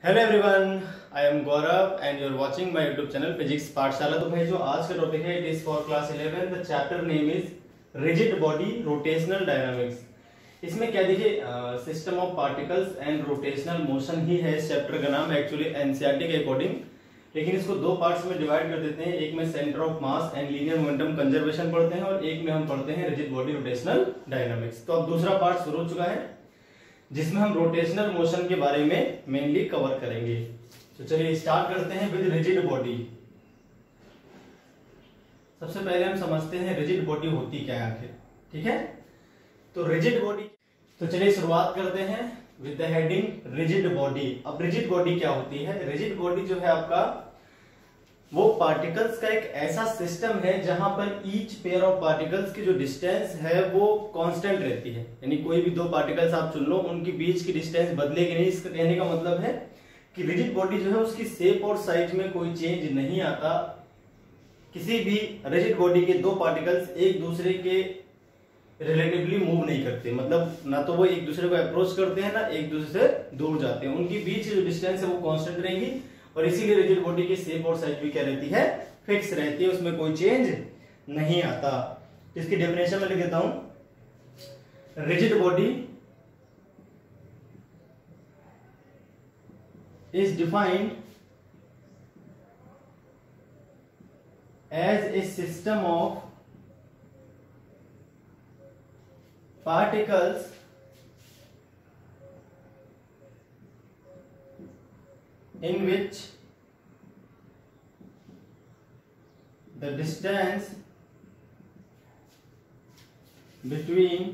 Hello everyone, I am Gaurav and you are watching my YouTube channel physics Pathshala. तो भाई जो आज का टॉपिक है it is for class 11। The chapter name is rigid body rotational dynamics. इसमें क्या देखिए, system of particles and rotational motion ही है इस चैप्टर का नाम एक्चुअली एनसीईआरटी के अकॉर्डिंग। लेकिन इसको दो पार्ट्स में डिवाइड कर देते हैं। एक में centre of mass and linear momentum conservation पढ़ते हैं और एक में हम पढ़ते हैं रिजिड बॉडी रोटेशनल डायनामिक्स। तो अब दूसरा पार्ट शुरू हो चुका है जिसमें हम रोटेशनल मोशन के बारे में मेनली कवर करेंगे। तो चलिए स्टार्ट करते हैं विद रिजिड बॉडी। सबसे पहले हम समझते हैं रिजिड बॉडी होती क्या है आखिर, ठीक है। तो रिजिड बॉडी, तो चलिए शुरुआत करते हैं with the heading rigid body. अब रिजिड बॉडी क्या होती है? रिजिड बॉडी जो है आपका वो पार्टिकल्स का एक ऐसा सिस्टम है जहां पर ईच पेयर ऑफ पार्टिकल्स की जो डिस्टेंस है वो कांस्टेंट रहती है। यानी कोई भी दो पार्टिकल्स आप चुन लो, उनकी बीच की डिस्टेंस बदलेगी नहीं। इसका कहने का मतलब है कि रिजिड बॉडी जो है उसकी शेप और साइज में कोई चेंज नहीं आता। किसी भी रिजिड बॉडी के दो पार्टिकल्स एक दूसरे के रिलेटिवली मूव नहीं करते, मतलब ना तो वो एक दूसरे को अप्रोच करते हैं ना एक दूसरे से दूर जाते हैं। उनकी बीच की जो डिस्टेंस है वो कांस्टेंट रहेंगी और इसीलिए रिजिड बॉडी की शेप और साइज भी क्या रहती है, फिक्स रहती है, उसमें कोई चेंज नहीं आता। इसकी डेफिनेशन में लिख देता हूं। Rigid body is defined as a system of particles in which the distance between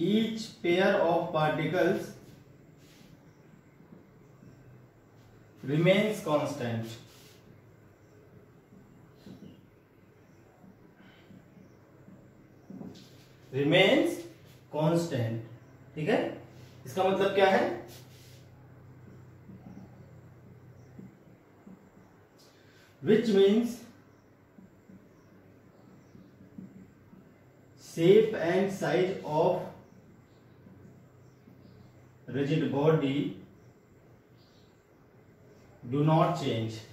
each pair of particles remains constant. Remains constant, ठीक है। इसका मतलब क्या है? Which means shape and size of rigid body do not change.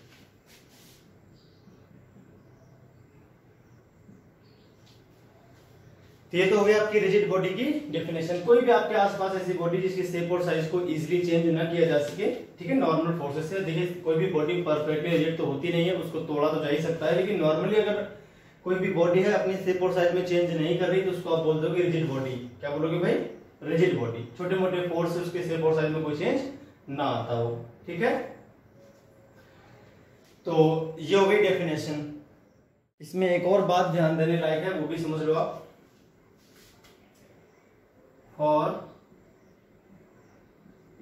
ये तो हो गया आपकी रिजिड बॉडी की डेफिनेशन। कोई भी आपके आसपास ऐसी बॉडी जिसकी शेप और साइज को इजीली चेंज ना किया जा सके, ठीक है, नॉर्मल फोर्सेस से। देखिए कोई भी बॉडी परफेक्टली रिजिड तो होती नहीं है, उसको तोड़ा तो जा ही सकता है, लेकिन नॉर्मली अगर कोई भी बॉडी है अपनी शेप और साइज में चेंज नहीं कर रही तो उसको आप बोल दोगे रिजिड बॉडी। क्या बोलोगे भाई? Rigid body. छोटे मोटे फोर्स से उसके शेप और साइज में कोई चेंज ना आता हो, ठीक है। तो ये हो गई डेफिनेशन। इसमें एक और बात ध्यान देने लायक है, वो भी समझ लो आप। For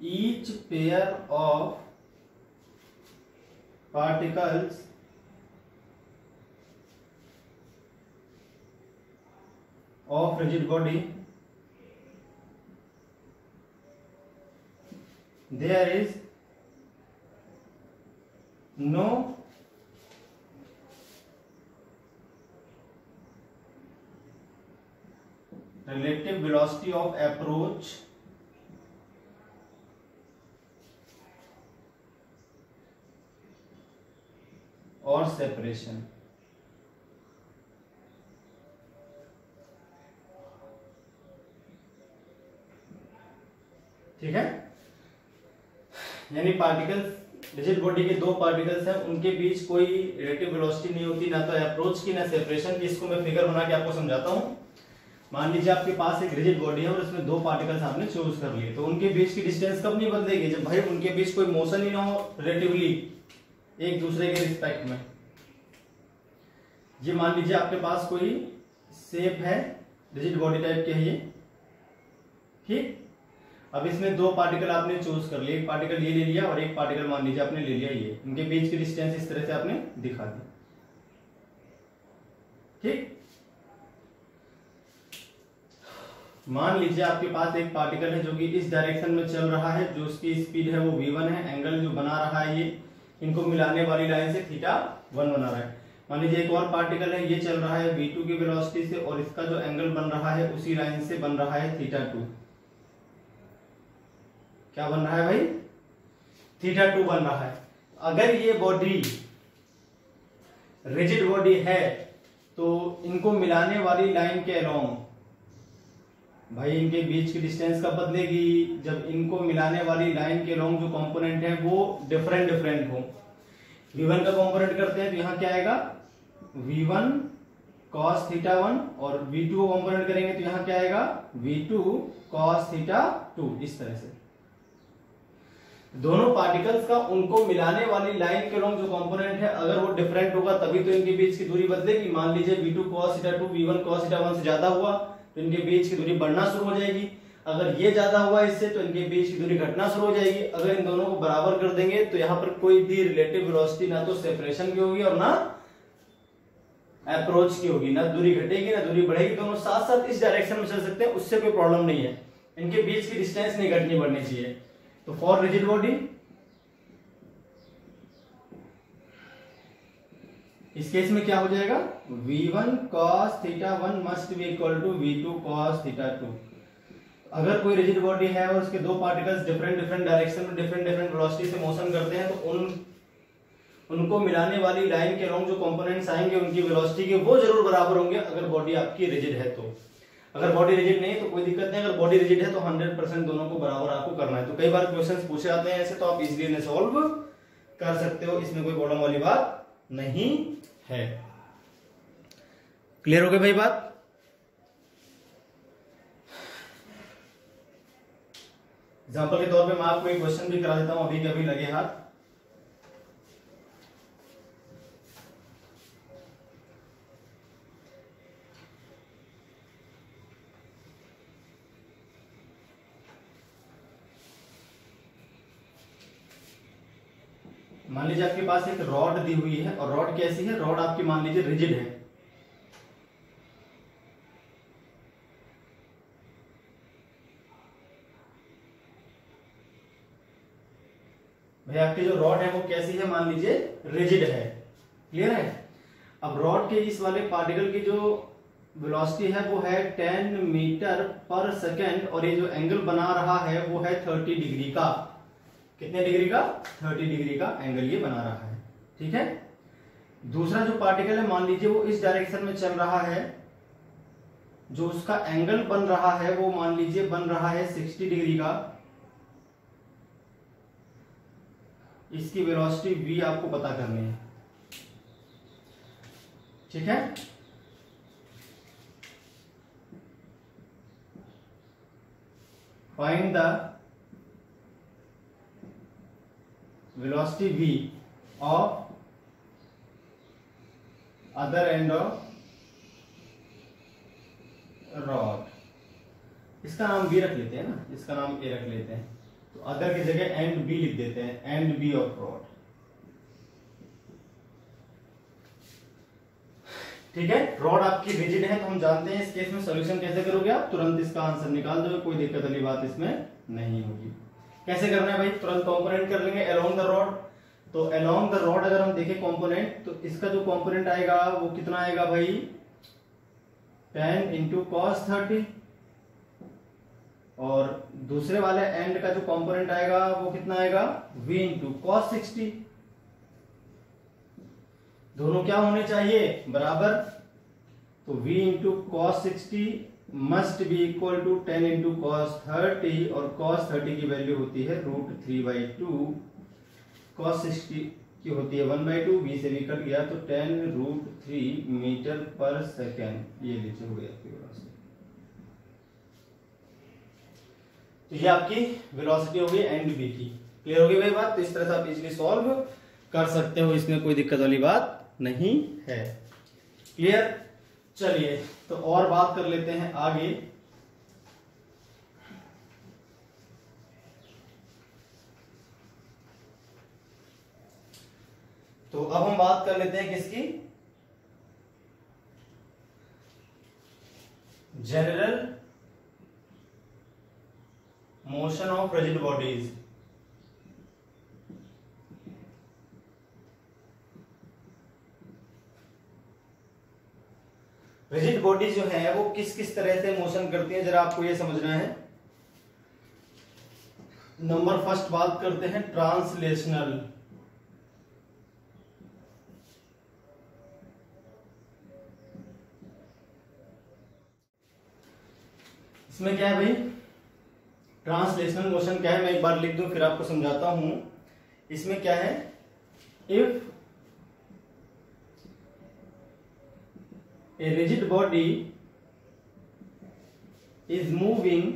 each pair of particles of rigid body, there is no relative velocity of approach or separation। ठीक है, यानी पार्टिकल्स, रिजिड बॉडी के दो पार्टिकल्स हैं, उनके बीच कोई रिलेटिव वेलोसिटी नहीं होती, ना तो अप्रोच की ना सेपरेशन की। इसको मैं फिगर बना के आपको समझाता हूं। मान लीजिए आपके पास एक रिजिड बॉडी है और इसमें दो पार्टिकल्स आपने चूज कर लिए, तो उनके बीच की डिस्टेंस कब नहीं बदलेगी? जब भाई उनके बीच कोई मोशन ही ना हो रिलेटिवली एक दूसरे के रिस्पेक्ट में। ये मान लीजिए आपके पास कोई शेप है, रिजिड बॉडी टाइप के है ये, ठीक। अब इसमें दो पार्टिकल आपने चूज कर लिए, एक पार्टिकल ये ले लिया और एक पार्टिकल मान लीजिए आपने ले लिया ये। इनके बीच की डिस्टेंस इस तरह से आपने दिखा दी, ठीक। मान लीजिए आपके पास एक पार्टिकल है जो कि इस डायरेक्शन में चल रहा है, जो उसकी स्पीड है वो v1 है, एंगल जो बना रहा है ये इनको मिलाने वाली लाइन से θ1 बना रहा है। मान लीजिए एक और पार्टिकल है, ये चल रहा है v2 की वेलोसिटी से और इसका जो एंगल बन रहा है उसी लाइन से बन रहा है θ2। क्या बन रहा है भाई, θ2 बन रहा है। अगर ये बॉडी रिजिड बॉडी है तो इनको मिलाने वाली लाइन के अलोंग भाई इनके बीच की डिस्टेंस कब बदलेगी, जब इनको मिलाने वाली लाइन के अलोंग जो कंपोनेंट है वो डिफरेंट डिफरेंट हो। v1 का कंपोनेंट करते हैं तो यहाँ क्या आएगा, v1 cos θ1 और v2 को कंपोनेंट करेंगे तो यहाँ क्या आएगा, v2 cos θ2। इस तरह से दोनों पार्टिकल्स का उनको मिलाने वाली लाइन के अलोंग जो कंपोनेंट है अगर वो डिफरेंट होगा तभी तो इनके बीच की दूरी बदलेगी। मान लीजिए v2 cos θ2 v1 cos θ1 से ज्यादा हुआ तो इनके बीच की दूरी बढ़ना शुरू हो जाएगी। अगर ये ज्यादा हुआ इससे तो इनके बीच की दूरी घटना शुरू हो जाएगी। अगर इन दोनों को बराबर कर देंगे तो यहाँ पर कोई भी रिलेटिव वेलोसिटी ना तो सेपरेशन की होगी और ना अप्रोच की होगी, ना दूरी घटेगी ना दूरी बढ़ेगी, दोनों साथ साथ इस डायरेक्शन में चल सकते हैं, उससे कोई प्रॉब्लम नहीं है। इनके बीच की डिस्टेंस नहीं घटनी बढ़नी चाहिए। तो फॉर रिजिड बॉडी इस केस में क्या हो जाएगा, v1 cos θ1 must be equal to v2 cos θ2। अगर कोई रिजिड बॉडी है और उसके दो पार्टिकल्स डिफरेंट डिफरेंट डायरेक्शन में डिफरेंट डिफरेंट वेलोसिटी से मोशन करते हैं तो उनको मिलाने वाली लाइन के अलोंग जो कंपोनेंट्स आएंगे उनकी वेलोसिटी के वो जरूर बराबर होंगे अगर बॉडी आपकी रिजिड है तो। अगर बॉडी रिजिड नहीं तो कोई दिक्कत नहीं, अगर बॉडी रिजिड है तो 100% दोनों को बराबर आपको करना है। तो कई बार क्वेश्चंस पूछे जाते हैं ऐसे, तो आप इजीली इन्हें सॉल्व कर सकते हो, इसमें कोई प्रॉब्लम वाली बात नहीं है। क्लियर हो गई भाई बात। एग्जाम्पल के तौर पे मैं आपको एक क्वेश्चन भी करा देता हूं अभी के अभी लगे हाथ। मान लीजिए आपके पास एक रॉड दी हुई है और रॉड कैसी है, रॉड आपकी मान लीजिए रिजिड है। भाई आपकी जो रॉड है वो कैसी है, मान लीजिए रिजिड है। क्लियर है। अब रॉड के इस वाले पार्टिकल की जो वेलोसिटी है वो है 10 मीटर पर सेकेंड और ये जो एंगल बना रहा है वो है 30 डिग्री का। कितने डिग्री का, 30 डिग्री का एंगल ये बना रहा है। ठीक है। दूसरा जो पार्टिकल है मान लीजिए वो इस डायरेक्शन में चल रहा है, जो उसका एंगल बन रहा है वो मान लीजिए बन रहा है 60 डिग्री का। इसकी वेलोसिटी v आपको पता करनी है। ठीक है। Find the velocity v of other end of rod. इसका नाम b रख लेते हैं ना, इसका नाम a रख लेते हैं, तो अदर की जगह एंड b लिख देते हैं, एंड b ऑफ रॉड। ठीक है। रॉड आपकी रिजिड है तो हम जानते हैं इस केस में सॉल्यूशन कैसे करोगे आप, तुरंत इसका आंसर निकाल दोगे, कोई दिक्कत वाली बात इसमें नहीं होगी। कैसे करना है भाई, तुरंत कंपोनेंट कर लेंगे अलोंग द रॉड। तो अलोंग द रॉड अगर हम देखें कंपोनेंट, तो इसका जो कंपोनेंट आएगा वो कितना आएगा भाई, 10 इंटू cos 30, और दूसरे वाले एंड का जो कंपोनेंट आएगा वो कितना आएगा, v इंटू cos 60। दोनों क्या होने चाहिए, बराबर। तो v into cos 60 must be equal to 10 into cos 30, और cos 30 की वैल्यू होती है √3/2, cos 60 की होती है 1/2, v से भी कट गया तो 10√3 मीटर पर सेकेंड। ये नीचे हो गया आपकी वेलोसिटी। तो ये आपकी वेलोसिटी हो गई एंड बी की। क्लियर हो गई भाई बात। तो इस तरह से आप इजीली सॉल्व कर सकते हो, इसमें कोई दिक्कत वाली बात नहीं है। क्लियर। चलिए तो और बात कर लेते हैं आगे। तो अब हम बात कर लेते हैं किसकी, general motion of rigid bodies. Rigid body जो है वो किस किस तरह से मोशन करती है, जरा आपको ये समझना है। नंबर फर्स्ट बात करते हैं ट्रांसलेशनल। इसमें क्या है भाई, ट्रांसलेशनल मोशन क्या है, मैं एक बार लिख दूं फिर आपको समझाता हूं। इसमें क्या है, if A rigid body is moving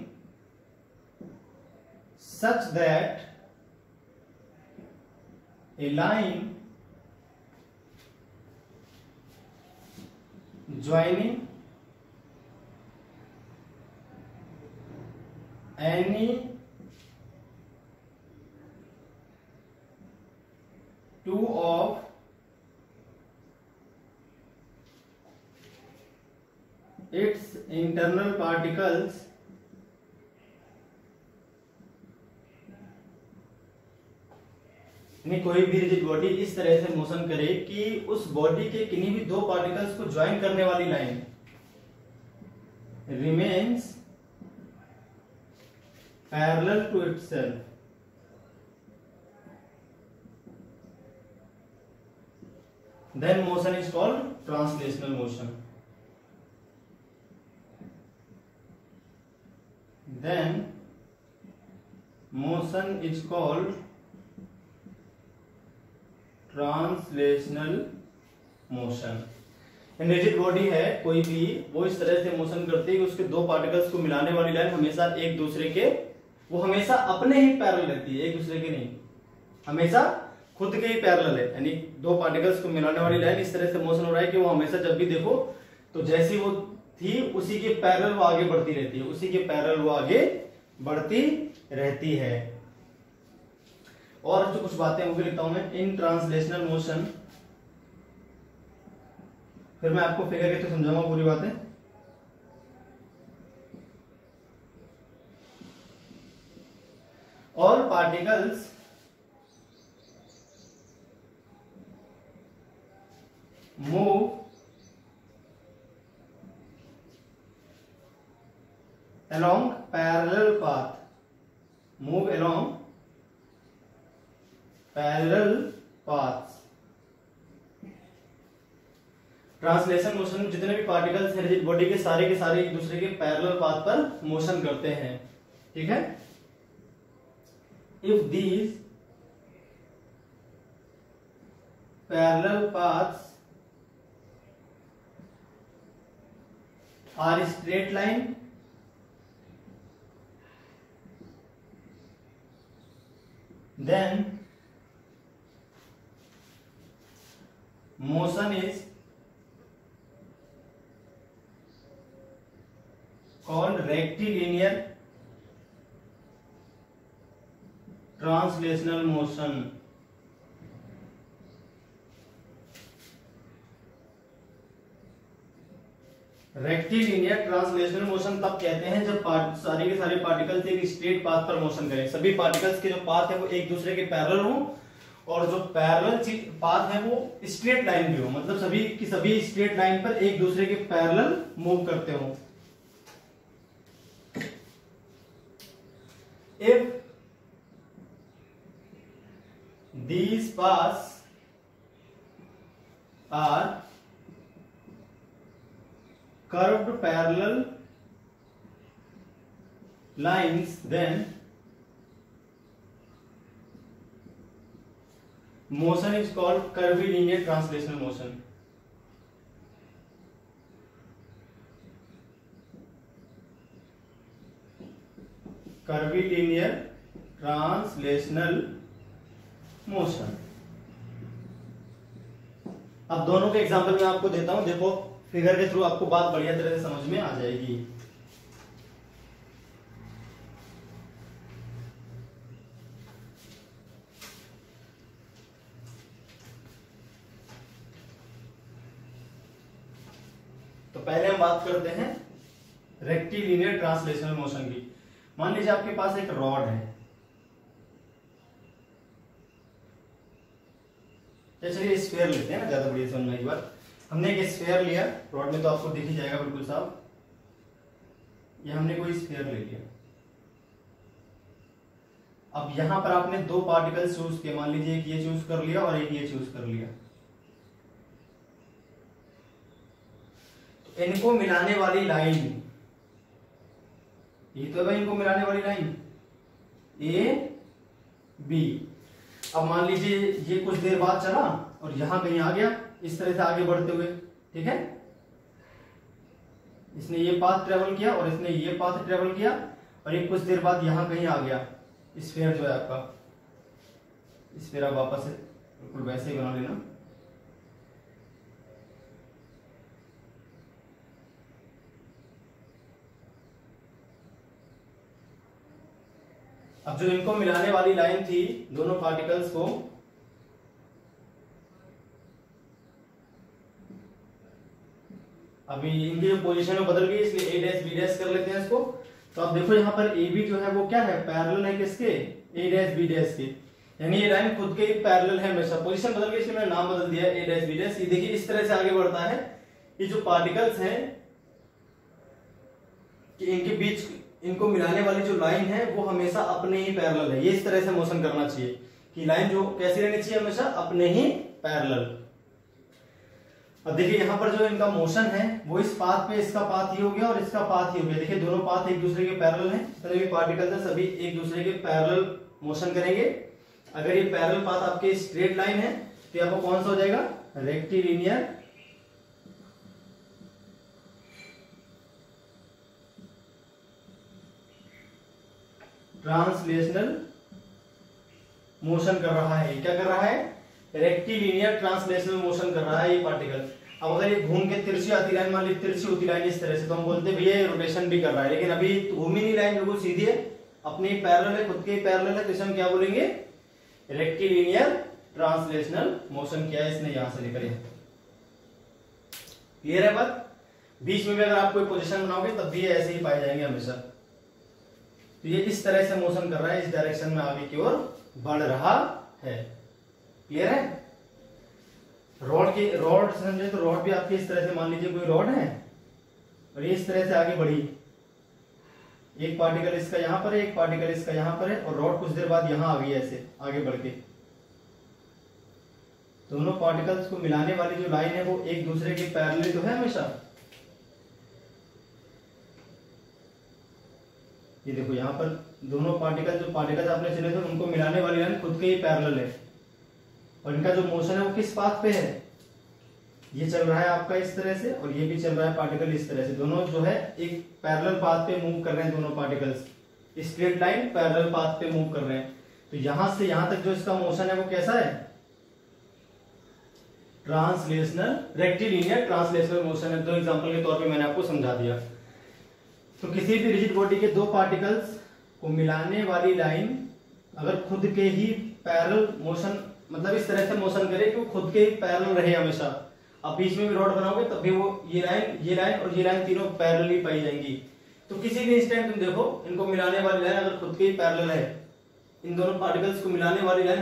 such that a line joining any two of its internal particles यानी कोई भी रिजिड बॉडी इस तरह से मोशन करे कि उस बॉडी के किन्हीं भी दो पार्टिकल्स को ज्वाइन करने वाली line remains parallel to itself, then motion is called translational motion. Then motion is called translational motion। Rigid body है कोई भी, वो इस तरह से मोशन करती है कि उसके दो पार्टिकल्स को मिलाने वाली लाइन हमेशा एक दूसरे के, वो हमेशा अपने ही पैरेलल रहती है, एक दूसरे के नहीं, हमेशा खुद के ही पैरेलल है। यानी दो पार्टिकल्स को मिलाने वाली लाइन इस तरह से मोशन हो रहा है कि वो हमेशा जब भी देखो तो जैसी वो थी उसी के पैरेलल वो आगे बढ़ती रहती है, उसी के पैरेलल वो आगे बढ़ती रहती है। और जो कुछ बातें वो भी लिखता हूं मैं, इन ट्रांसलेशनल मोशन, फिर मैं आपको फिगर के थ्रू समझाऊंगा पूरी बातें। All particles move along parallel path, move along parallel paths। Translation motion में जितने भी पार्टिकल्स हैं रिजिड बॉडी के सारे एक दूसरे के पैरेलल पाथ पर मोशन करते हैं, ठीक है। If these parallel paths are straight line, then motion is called rectilinear translational motion। Rectilinear translational motion तब कहते हैं जब सारे के सारे पार्टिकल्स एक स्ट्रेट पाथ पर मोशन करें, सभी पार्टिकल्स के जो पाथ है वो एक दूसरे के पैरेलल हो और जो पैरेलल पाथ है वो स्ट्रेट लाइन भी हो, मतलब सभी की सभी स्ट्रेट लाइन पर एक दूसरे के पैरेलल मूव करते हो। If these paths are curved parallel lines, then motion is called curvilinear translational motion। curvilinear translational motion. अब दोनों के एग्जांपल मैं आपको देता हूं, देखो फिगर के थ्रू आपको बात बढ़िया तरह से समझ में आ जाएगी। तो पहले हम बात करते हैं रेक्टिलिनियर ट्रांसलेशनल मोशन की। मान लीजिए आपके पास एक रॉड है, चलिए स्फीयर लेते हैं ना, ज्यादा बढ़िया समझना। एक बार हमने एक स्फीयर लिया, रॉड में तो आपको दिख ही जाएगा बिल्कुल साफ, ये हमने कोई स्फीयर ले लिया। अब यहां पर आपने दो पार्टिकल्स चूज किए, मान लीजिए एक ये चूज कर लिया और एक ये चूज कर लिया, तो इनको मिलाने वाली लाइन, ये तो भाई इनको मिलाने वाली लाइन ए बी। अब मान लीजिए ये कुछ देर बाद चला और यहां कहीं आ गया, इस तरह से आगे बढ़ते हुए, ठीक है, इसने ये पाथ ट्रेवल किया और इसने ये पाथ ट्रेवल किया और एक कुछ देर बाद यहां कहीं आ गया। स्फीयर जो है आपका, स्फीयर आप वापस से बिल्कुल वैसे ही बना लेना। अब जो इनको मिलाने वाली लाइन थी दोनों पार्टिकल्स को, अभी इनकी जो पोजीशन बदल गई इसलिए ए डैश बी डैश कर लेते हैं इसको। तो अब देखो यहाँ पर ए बी जो है वो क्या है, पैरेलल है किसके, ए डैश बी डैश के, यानी ये लाइन खुद के ही पैरेलल है हमेशा। पोजीशन बदल गई इसलिए मैंने नाम बदल दिया ए डैश बी डैश। ये देखिए इस तरह से आगे बढ़ता है। ये जो पार्टिकल्स हैं कि इनके बीच इनको मिलाने वाली जो लाइन है वो हमेशा अपने ही पैरेलल है। ये इस तरह से मोशन करना चाहिए कि लाइन जो कैसी रहनी चाहिए, हमेशा अपने ही पैरेलल। अब देखिए यहाँ पर जो इनका मोशन है वो इस पाथ पे, इसका पाथ ही हो गया और इसका पाथ ही हो गया। देखिए दोनों पाथ एक दूसरे के पैरेलल हैं, जितने भी पार्टिकल्स हैं सभी एक दूसरे के पैरेलल मोशन करेंगे। अगर ये पैरेलल पाथ आपके स्ट्रेट लाइन है तो आपको कौन सा हो जाएगा, रेक्टिलिनियर ट्रांसलेशनल मोशन कर रहा है। क्या कर रहा है, रेक्टिलिनियर ट्रांसलेशनल मोशन कर रहा है ये पार्टिकल। अब अगर ये घूम के तिरछी आती लाइन, मान ली तिरछी होती लाइन इस तरह से, तो हम बोलते हैं भैया रोटेशन भी कर रहा है। लेकिन अभी घूमी नहीं लाइन, बिल्कुल सीधी है, अपनी पैरेलल है, खुद के ही पैरेलल है, तो इसे हम क्या बोलेंगे, रेक्टिलिनियर ट्रांसलेशनल मोशन किया है इसने यहां से लेकर यहां। क्लियर है बात। बीच में भी अगर आप कोई पोजीशन बनाओगे तब भी ऐसे ही पाए जाएंगे हमेशा। तो ये इस तरह से मोशन कर रहा है, इस डायरेक्शन में आगे की ओर बढ़ रहा है। क्लियर है। रॉड समझे तो रॉड भी आपकी इस तरह से, मान लीजिए कोई रॉड है और ये इस तरह से आगे बढ़ी, एक पार्टिकल इसका यहां पर है, एक पार्टिकल इसका यहां पर है, और रॉड कुछ देर बाद यहां आ गई ऐसे आगे बढ़ के। दोनों पार्टिकल्स को मिलाने वाली जो लाइन है वो एक दूसरे के पैरेलल तो है हमेशा। ये देखो यहाँ पर दोनों पार्टिकल, जो पार्टिकल्स आपने चुने थे उनको मिलाने वाली लाइन खुद के ही पैरेलल है, और इनका जो मोशन है वो किस पाथ पे है, ये चल रहा है आपका इस तरह से और ये भी चल रहा है पार्टिकल इस तरह से। दोनों जो है एक पैरेलल पाथ पे मूव कर रहे हैं, दोनों particles straight line parallel path पे मूव कर रहे हैं। तो यहां से यहां तक जो इसका मोशन है वो कैसा है, ट्रांसलेशनल, रेक्टिलिनियर ट्रांसलेशनल मोशन है। दो एग्जांपल के तौर पे मैंने आपको समझा दिया। तो किसी भी रिजिड बॉडी के दो पार्टिकल्स को मिलाने वाली लाइन अगर खुद के ही पैरेलल मोशन, मतलब इस तरह से मोशन करे कि वो खुद के ही पैरेलल रहे हमेशा। अब बीच में भी रॉड बनाओगे तब भी वो ये लाइन और ये लाइन तीनों पैरेलल ही पाई जाएंगी। तो किसी भी इंस्टेंट तुम देखो इनको मिलाने वाली लाइन अगर खुद के ही पैरेलल है, इन दोनों पार्टिकल्स को मिलाने वाली लाइन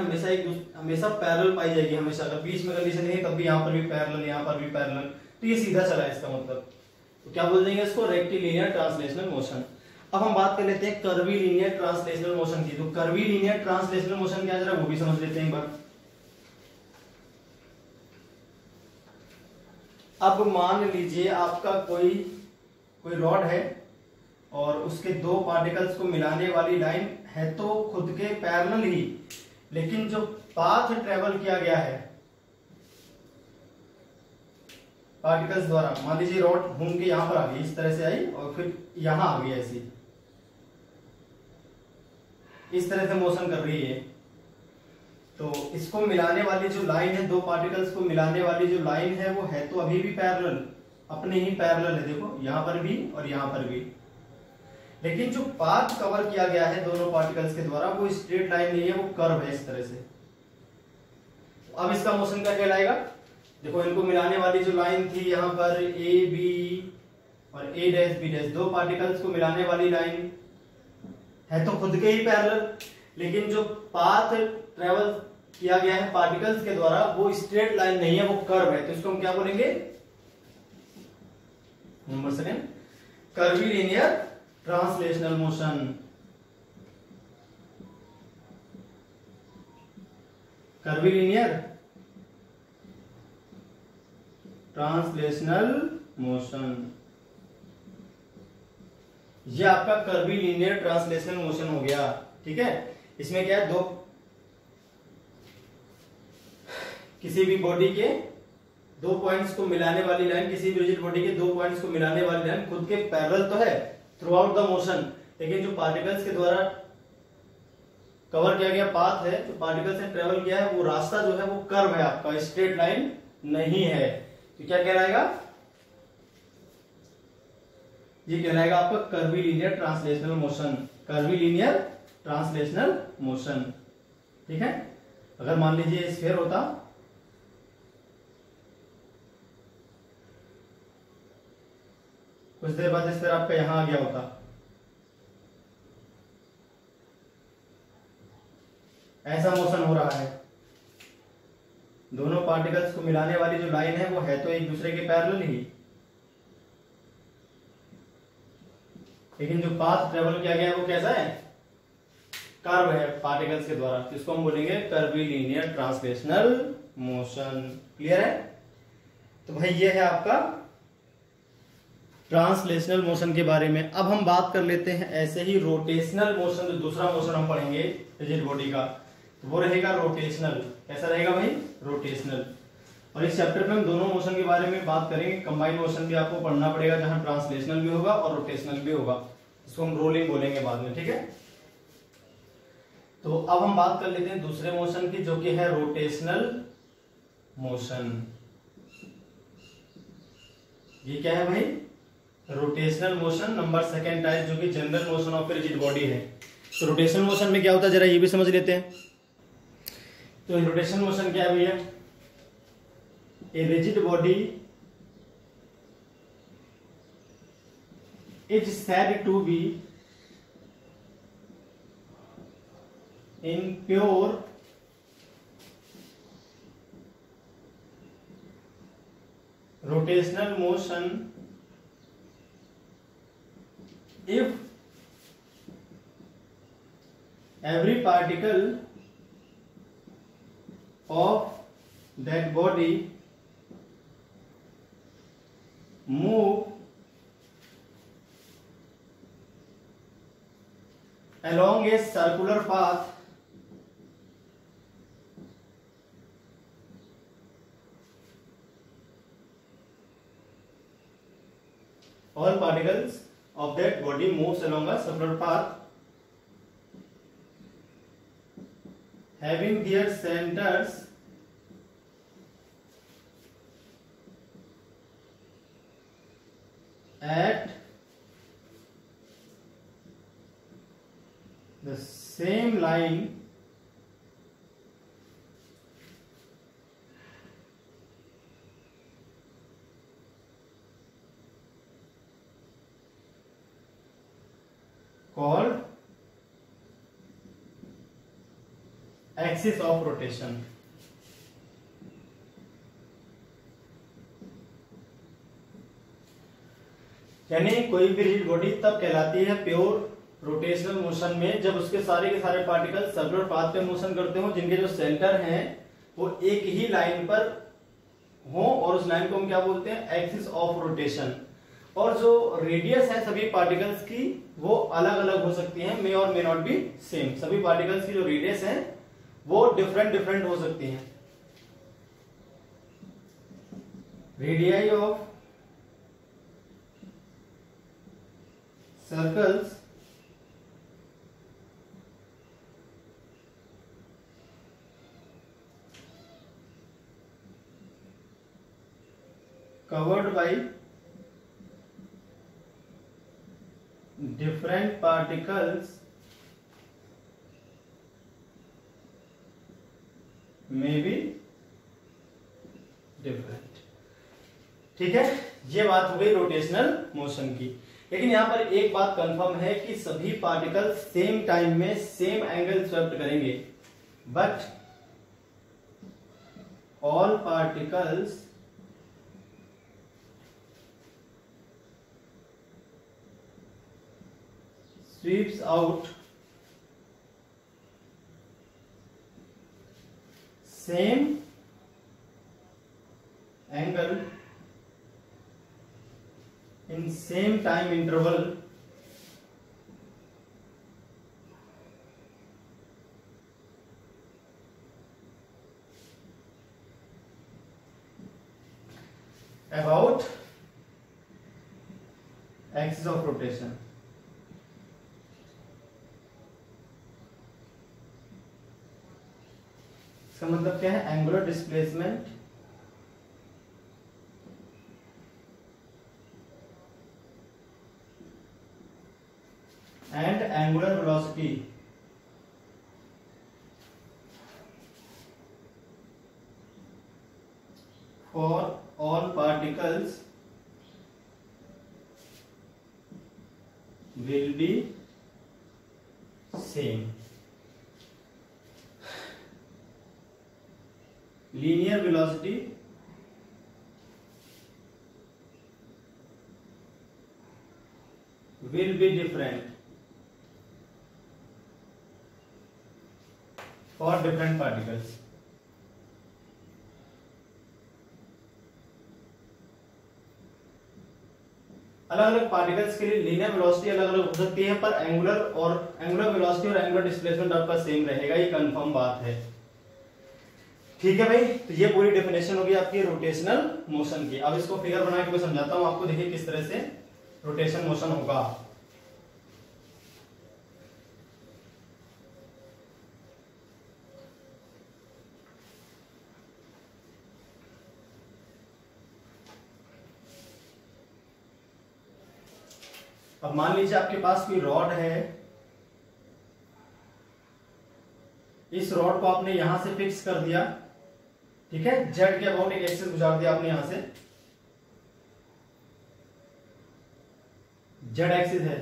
हमेशा पैरेलल पाई जाएगी हमेशा। अगर बीच में कंडीशन नहीं तब भी यहाँ पर भी पैरेलल, यहाँ पर भी पैरेलल, तो ये सीधा चला है इसका मतलब। तो क्या बोल देंगे इसको, रेक्टिलिनियर ट्रांसलेशनल मोशन। अब हम बात कर लेते हैं कर्वीलिनियर ट्रांसलेशनल मोशन की। तो कर्वीलिनियर ट्रांसलेशनल मोशन क्या, जरा वो भी समझ लेते हैं एक बार। अब मान लीजिए आपका कोई रॉड है और उसके दो पार्टिकल्स को मिलाने वाली लाइन है तो खुद के पैरेलल ही, लेकिन जो पाथ ट्रेवल किया गया है पार्टिकल्स द्वारा, मान लीजिए रॉड घूम के यहां पर आ गई, इस तरह से आई और फिर यहां आ गई ऐसी, इस तरह से मोशन कर रही है। तो इसको मिलाने वाली जो लाइन है, दो पार्टिकल्स को मिलाने वाली जो लाइन है वो है तो अभी भी पैरेलल, अपने ही पैरेलल है। देखो यहां पर भी और यहां पर भी, लेकिन जो पाथ कवर किया गया है दोनों पार्टिकल्स के द्वारा वो स्ट्रेट लाइन नहीं है, वो कर्व है इस तरह से। अब इसका मोशन क्या कहलाएगा, देखो इनको मिलाने वाली जो लाइन थी यहाँ पर ए बी और ए डैश बी डैश, दो पार्टिकल्स को मिलाने वाली लाइन है तो खुद के ही पैरेलल, लेकिन जो पाथ ट्रेवल किया गया है पार्टिकल्स के द्वारा वो स्ट्रेट लाइन नहीं है, वो कर्व है। तो इसको हम क्या बोलेंगे, number second, curvilinear translational motion. Curvilinear translational motion, ये आपका कर्वीलिनियर ट्रांसलेशनल मोशन हो गया। ठीक है, इसमें क्या है, दो किसी भी बॉडी के दो पॉइंट्स को मिलाने वाली लाइन, किसी भी रिजिड बॉडी के दो पॉइंट्स को मिलाने वाली लाइन खुद के पैरेलल तो है थ्रू आउट द मोशन, लेकिन जो पार्टिकल्स के द्वारा कवर किया गया पाथ है, जो पार्टिकल्स ने ट्रेवल किया है, वो रास्ता जो है वो कर्व है, आपका स्ट्रेट लाइन नहीं है। तो क्या कहलाएगा, ये कहलाएगा आपका curvilinear translational motion, curvilinear translational motion. ठीक है, अगर मान लीजिए स्फीयर होता, कुछ देर बाद स्फीयर आपका यहां आ गया होता, ऐसा मोशन हो रहा है, दोनों पार्टिकल्स को मिलाने वाली जो लाइन है वो है तो एक दूसरे के पैरेलल ही, लेकिन जो पाथ ट्रेवल किया गया है वो कैसा है, कर्व है पार्टिकल्स के द्वारा, जिसको हम बोलेंगे कर्वीलिनियर ट्रांसलेशनल मोशन। क्लियर है? तो भाई ये है आपका ट्रांसलेशनल मोशन के बारे में। अब हम बात कर लेते हैं ऐसे ही रोटेशनल मोशन, जो दूसरा मोशन हम पढ़ेंगे रिजिड बॉडी का, तो वो रहेगा रोटेशनल। कैसा रहेगा भाई? रोटेशनल। और इस चैप्टर में हम दोनों मोशन के बारे में बात करेंगे, कंबाइंड मोशन भी आपको पढ़ना पड़ेगा, जहां ट्रांसलेशनल भी होगा और रोटेशनल भी होगा, इसको हम रोलिंग बोलेंगे बाद में। ठीक है, तो अब हम बात कर लेते हैं दूसरे मोशन की, जो कि है रोटेशनल मोशन। ये क्या है भाई? Rotational motion number second type, जो कि general motion of rigid body है। तो रोटेशनल मोशन में क्या होता है जरा ये भी समझ लेते हैं। तो रोटेशनल मोशन क्या है भैया? A rigid body is said to be in pure rotational motion if every particle of that body move along a circular path all particles of that body moves along a circular path having their centers at the same line called axis of rotation। यानी कोई भी rigid body तब कहलाती है pure rotational motion में जब उसके सारे के सारे पार्टिकल सर्कुलर पाथ पे मोशन करते हो, जिनके जो सेंटर हैं वो एक ही लाइन पर हो, और उस लाइन को हम क्या बोलते हैं? Axis of rotation. और जो रेडियस है सभी पार्टिकल्स की वो अलग अलग हो सकती है, मे और मे नॉट बी सेम। सभी पार्टिकल्स की जो रेडियस है वो डिफरेंट डिफरेंट हो सकती है। Radii of circles covered by different particles may be different। ठीक है, ये बात हो गई रोटेशनल मोशन की। लेकिन यहां पर एक बात कंफर्म है कि सभी पार्टिकल सेम टाइम में सेम एंगल स्वेप्ट करेंगे, but all particles sweeps out same angle in same time interval about axis of rotation। इसका मतलब क्या है, angular displacement and angular velocity for all particles will be same। linear velocity will be different for different particles। अलग अलग particles के लिए linear velocity अलग अलग हो सकती है, पर एंगुलर वेलोसिटी और एंगुलर डिस्प्लेसमेंट आपका सेम रहेगा, ये कंफर्म बात है। ठीक है भाई, तो ये पूरी डेफिनेशन होगी आपकी रोटेशनल मोशन की। अब इसको फिगर बना के मैं समझाता हूं आपको, देखिए किस तरह से रोटेशन मोशन होगा। अब मान लीजिए आपके पास कोई रॉड है, इस रॉड को आपने यहां से फिक्स कर दिया, ठीक है, जेड के अबाउट एक एक्सिस गुजार दिया आपने, यहां से जेड एक्सिस है।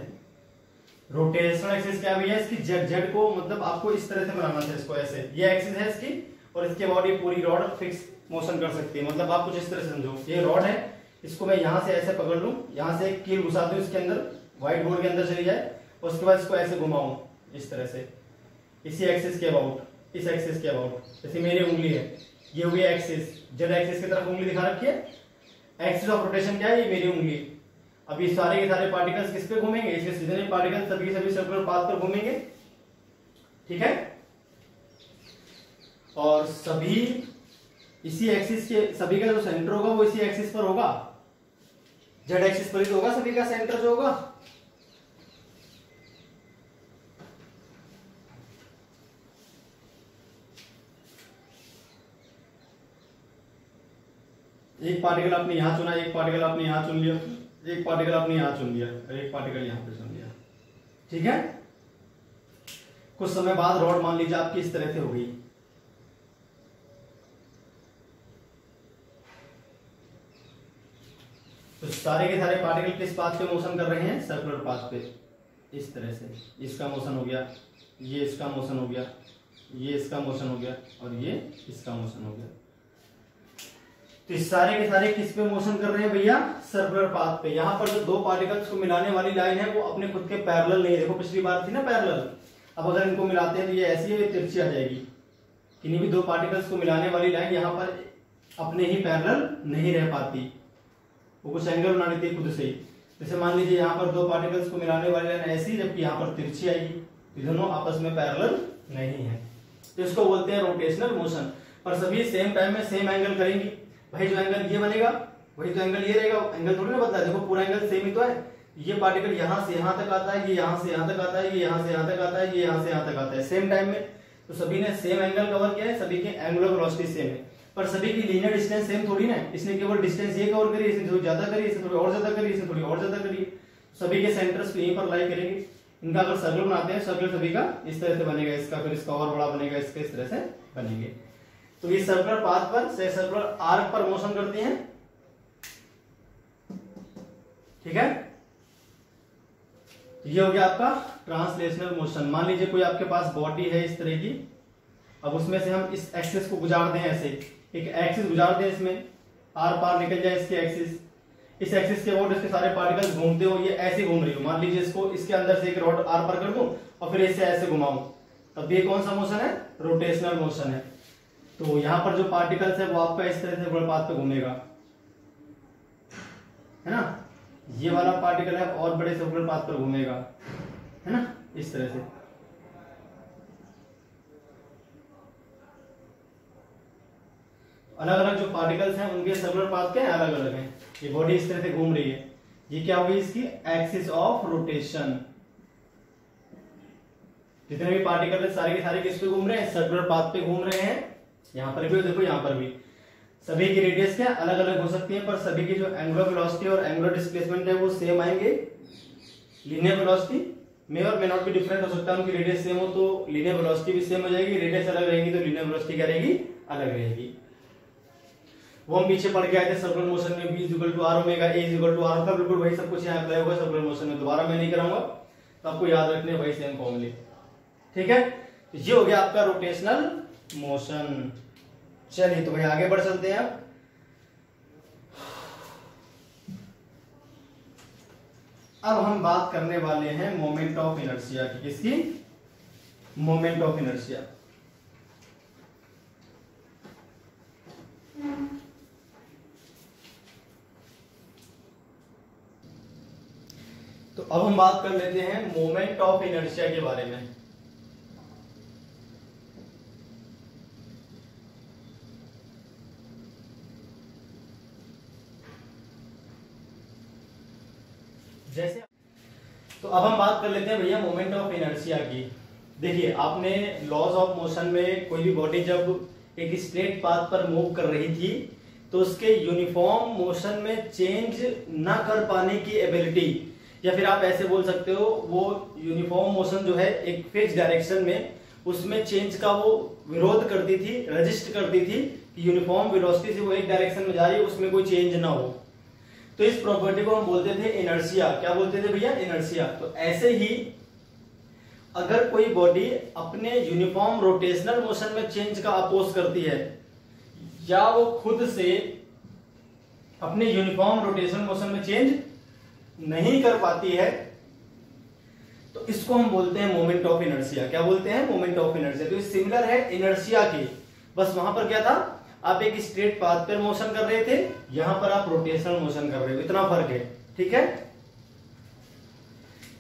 रोटेशनल एक्सिस क्या भैया इसकी, जेड को मतलब आपको इस तरह से बनाना था, इसको ऐसे, ये एक्सिस है इसकी, और इसके अबाउट ये पूरी रॉड फिक्स मोशन कर सकती है। मतलब आप कुछ इस तरह से समझो, ये रॉड है, इसको मैं यहां से ऐसे पकड़ लूं, यहां से एक कील घुसा दूं इसके अंदर, व्हाइट बोर्ड के अंदर चली जाए, और उसके बाद इसको ऐसे घुमाऊं इस तरह से, इसी एक्सिस के अबाउट, इस एक्सिस के अबाउट। जैसे मेरी उंगली है, ये हुई एक्सिस, जेड एक्सिस की तरफ उंगली दिखा रखी है, एक्सिस ऑफ रोटेशन क्या है, ये मेरी उंगली। अब ये सारे के सारे पार्टिकल्स किस पे घूमेंगे, इसके जितने पार्टिकल्स सभी सभी सर्कुलर पाथ पर घूमेंगे, ठीक है, और सभी इसी एक्सिस के, सभी का जो सेंटर होगा वो इसी एक्सिस पर होगा, जेड एक्सिस पर ही तो होगा सभी का सेंटर जो होगा। एक पार्टिकल आपने यहां चुना, एक पार्टिकल आपने यहां चुन लिया, एक पार्टिकल आपने यहां चुन लिया, और एक पार्टिकल यहां पे चुन लिया, ठीक है। कुछ समय बाद रॉड मान लीजिए आपकी इस तरह से हो गई, तो सारे के सारे पार्टिकल किस पाथ पे मोशन कर रहे हैं, सर्कुलर पाथ पे, इस तरह से। इसका मोशन हो गया, ये इसका मोशन हो गया, ये इसका मोशन हो गया, और ये इसका मोशन हो गया। तो इस सारे के सारे किस पे मोशन कर रहे हैं भैया, सर्कुलर पाथ पे। यहां पर जो दो पार्टिकल्स को मिलाने वाली लाइन है वो अपने खुद के पैरेलल नहीं, देखो पिछली बार थी ना पैरेलल, अब अगर इनको मिलाते हैं तो ये ऐसी है, ये तिरछी आ जाएगी। किन्हीं भी दो पार्टिकल्स को मिलाने वाली लाइन यहाँ पर अपने ही पैरेलल नहीं रह पाती, वो कुछ एंगल बना लेती है खुद से ही। जैसे मान लीजिए यहाँ पर दो पार्टिकल्स को मिलाने वाली लाइन ऐसी, जबकि यहाँ पर तिरछी आएगी, तो दोनों आपस में पैरेलल नहीं है, तो इसको बोलते हैं रोटेशनल मोशन। पर सभी सेम टाइम में सेम एंगल करेंगी, भाई जो एंगल ये बनेगा वही तो एंगल ये रहेगा, एंगल थोड़ी ना बदला है, देखो पूरा एंगल सेम ही तो है। ये पार्टिकल यहां से यहां तक आता है, ये यहां से यहां तक आता है, ये यहां से यहां तक आता है, ये यहां से यहां तक आता है सेम टाइम में, तो सभी ने सेम एंगल कवर किया है, सभी के एंगुलर वेलोसिटी सेम है, पर सभी की लीनियर डिस्टेंस सेम थोड़ी ना है। इसने केवल डिस्टेंस ये कवर करी, इसने थोड़ी ज्यादा करी, इसने थोड़ी और ज्यादा करी, इसने थोड़ी और ज्यादा करी, सभी के सेंटर्स यहीं पर लाई करेंगे। इनका अगर सर्कल बनाते हैं, सर्कल सभी का इस तरह से बनेगा, इसका फिर इसका और बड़ा बनेगा, इसका इस तरह से बनेंगे। तो ये सर्कुलर पाथ पर से सर्कुलर आर्क पर मोशन करती हैं, ठीक है। ये हो गया आपका ट्रांसलेशनल मोशन। मान लीजिए कोई आपके पास बॉडी है इस तरह की, अब उसमें से हम इस एक्सिस को गुजार दें, ऐसे एक एक्सिस गुजार दें, इसमें आर पार निकल जाए इसके एक्सिस, इस एक्सिस के अबाउट इसके सारे पार्टिकल्स घूमते हो, ये ऐसे घूम रही हो। मान लीजिए इसको इसके अंदर से एक रॉड आर पार कर दूं और फिर इसे ऐसे घुमाऊं, तब ये कौन सा मोशन है, रोटेशनल मोशन है। तो यहां पर जो पार्टिकल्स है वो आपका इस तरह से सर्कुलर पाथ पे घूमेगा, है ना। ये वाला पार्टिकल है और बड़े सर्कुलर पाथ पर घूमेगा, है ना, इस तरह से। अलग अलग जो पार्टिकल्स हैं उनके सर्कुलर पाथ क्या है, अलग अलग हैं। ये बॉडी इस तरह से घूम रही है, ये क्या होगी इसकी एक्सिस ऑफ रोटेशन। जितने भी पार्टिकल है सारे के सारे किस पे घूम रहे हैं, सर्कुलर पाथ पे घूम रहे हैं। यहां पर भी देखो, यहां पर भी सभी की रेडियस क्या अलग अलग हो सकती है, पर सभी की जो एंगुलर वेलोसिटी और एंगुलर डिस्प्लेसमेंट है वो सेम आएंगे। लीनियर वेलोसिटी मे और मे नॉट भी डिफरेंट हो सकता है, उनकी रेडियस सेम हो तो लीनियर वेलोसिटी भी सेम हो जाएगी, रेडियस अलग रहेगी तो लीनियर वेलोसिटी क्या रहेगी, अलग रहेगी। वो हम पीछे पढ़ के आए थे सर्कुलर मोशन में, v = r omega, a = r का बिल्कुल वही सब कुछ यहाँ अप्लाई होगा सर्कुलर मोशन में। दोबारा मैं नहीं कराऊंगा, तो आपको याद रखने वही सेम फॉर्मूले, ठीक है। तो ये हो गया आपका रोटेशनल मोशन। चलिए तो भाई आगे बढ़ चलते हैं। अब हम बात करने वाले हैं मोमेंट ऑफ इनर्शिया की। किसकी, मोमेंट ऑफ इनर्शिया। तो अब हम बात कर लेते हैं मोमेंट ऑफ इनर्शिया के बारे में। जैसे तो अब हम बात कर लेते हैं भैया मोमेंट ऑफ इनर्शिया की। देखिए आपने लॉज ऑफ मोशन में कोई भी बॉडी जब एक स्ट्रेट पाथ पर मूव कर रही थी तो उसके यूनिफॉर्म मोशन में चेंज ना कर पाने की एबिलिटी, या फिर आप ऐसे बोल सकते हो वो यूनिफॉर्म मोशन जो है एक फिक्स डायरेक्शन में, उसमें चेंज का वो विरोध करती थी, रजिस्ट करती थी कि यूनिफॉर्म वेलोसिटी से वो एक डायरेक्शन में जा रही है, उसमें कोई चेंज ना हो। तो इस प्रॉपर्टी को हम बोलते थे इनर्शिया। क्या बोलते थे भैया, इनर्शिया। तो ऐसे ही अगर कोई बॉडी अपने यूनिफॉर्म रोटेशनल मोशन में चेंज का अपोज करती है, या वो खुद से अपने यूनिफॉर्म रोटेशनल मोशन में चेंज नहीं कर पाती है, तो इसको हम बोलते हैं मोमेंट ऑफ इनर्शिया। क्या बोलते हैं, मोमेंट ऑफ इनर्शिया। तो सिमिलर है इनर्शिया के, बस वहां पर क्या था, आप एक स्ट्रेट पाथ पर मोशन कर रहे थे, यहां पर आप रोटेशनल मोशन कर रहे हो, इतना फर्क है, ठीक है।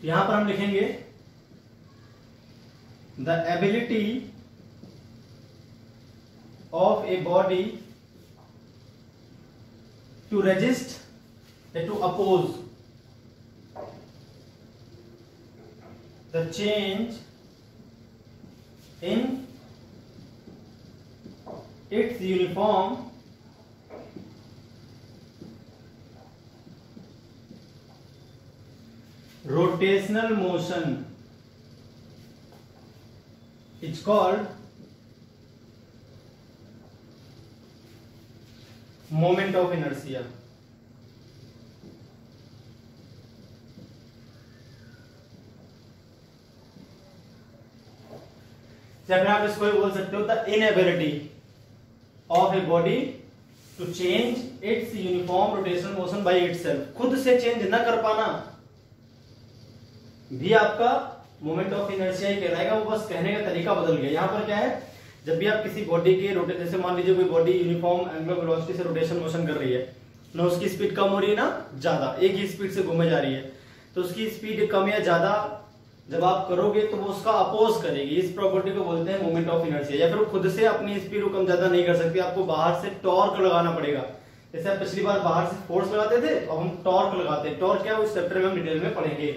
यहां पर हम लिखेंगे the ability of a body to resist, to oppose the change in its uniform rotational motion is called moment of inertia। या फिर आप इसको भी बोल सकते हो the inability of a body to change its uniform rotational motion by itself. खुद से चेंज न कर पाना भी आपका मोमेंट ऑफ इनर्शिया ही कहलाएगा, वो बस कहने का तरीका बदल गया। यहां पर क्या है, जब भी आप किसी बॉडी के रोटेशन, जैसे मान लीजिए कोई बॉडी यूनिफॉर्म एंगुलर वेलोसिटी से रोटेशन मोशन कर रही है ना, उसकी स्पीड कम हो रही है ना ज्यादा, एक ही स्पीड से घूमे जा रही है, तो उसकी स्पीड कम या ज्यादा जब आप करोगे तो वो उसका अपोज करेगी। इस प्रॉपर्टी को बोलते हैं मोमेंट ऑफ इनर्शिया। या फिर वो खुद से अपनी स्पीड को कम ज्यादा नहीं कर सकती, आपको बाहर से टॉर्क लगाना पड़ेगा। जैसे आप पिछली बार बाहर से फोर्स लगाते थे, अब हम टॉर्क लगाते हैं। टॉर्क क्या है, उस चैप्टर में हम डिटेल में पढ़ेंगे।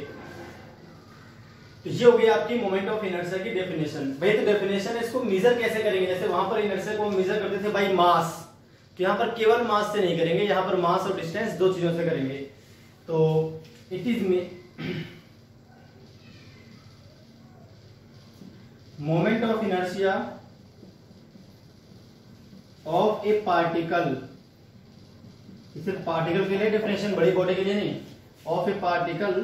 तो ये हो गई आपकी मोमेंट ऑफ इनर्शिया की डेफिनेशन। भाई तो डेफिनेशन है, इसको मेजर कैसे करेंगे। जैसे वहां पर इनर्शिया को मेजर करते थे बाई मास, तो यहाँ पर केवल मास से नहीं करेंगे, यहाँ पर मास और डिस्टेंस दो चीजों से करेंगे। तो it is moment of inertia of A particle, सिर्फ पार्टिकल के लिए डेफिनेशन, बड़ी बॉडी के लिए नहीं, of A particle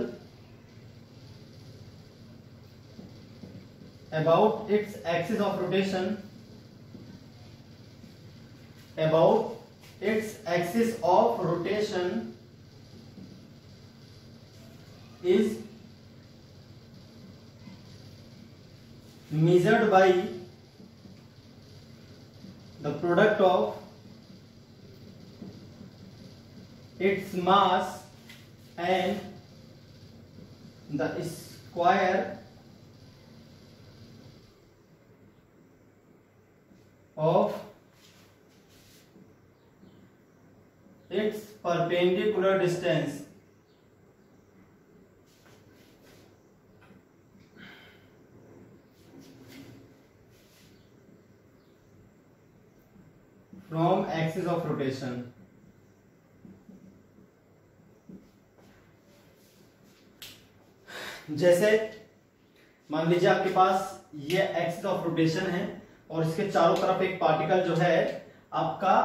about its axis of rotation, about its axis of rotation is measured by the product of its mass and the square of its perpendicular distance from axis of rotation। जैसे मान लीजिए आपके पास ये axis of rotation है और इसके चारों तरफ एक पार्टिकल जो है आपका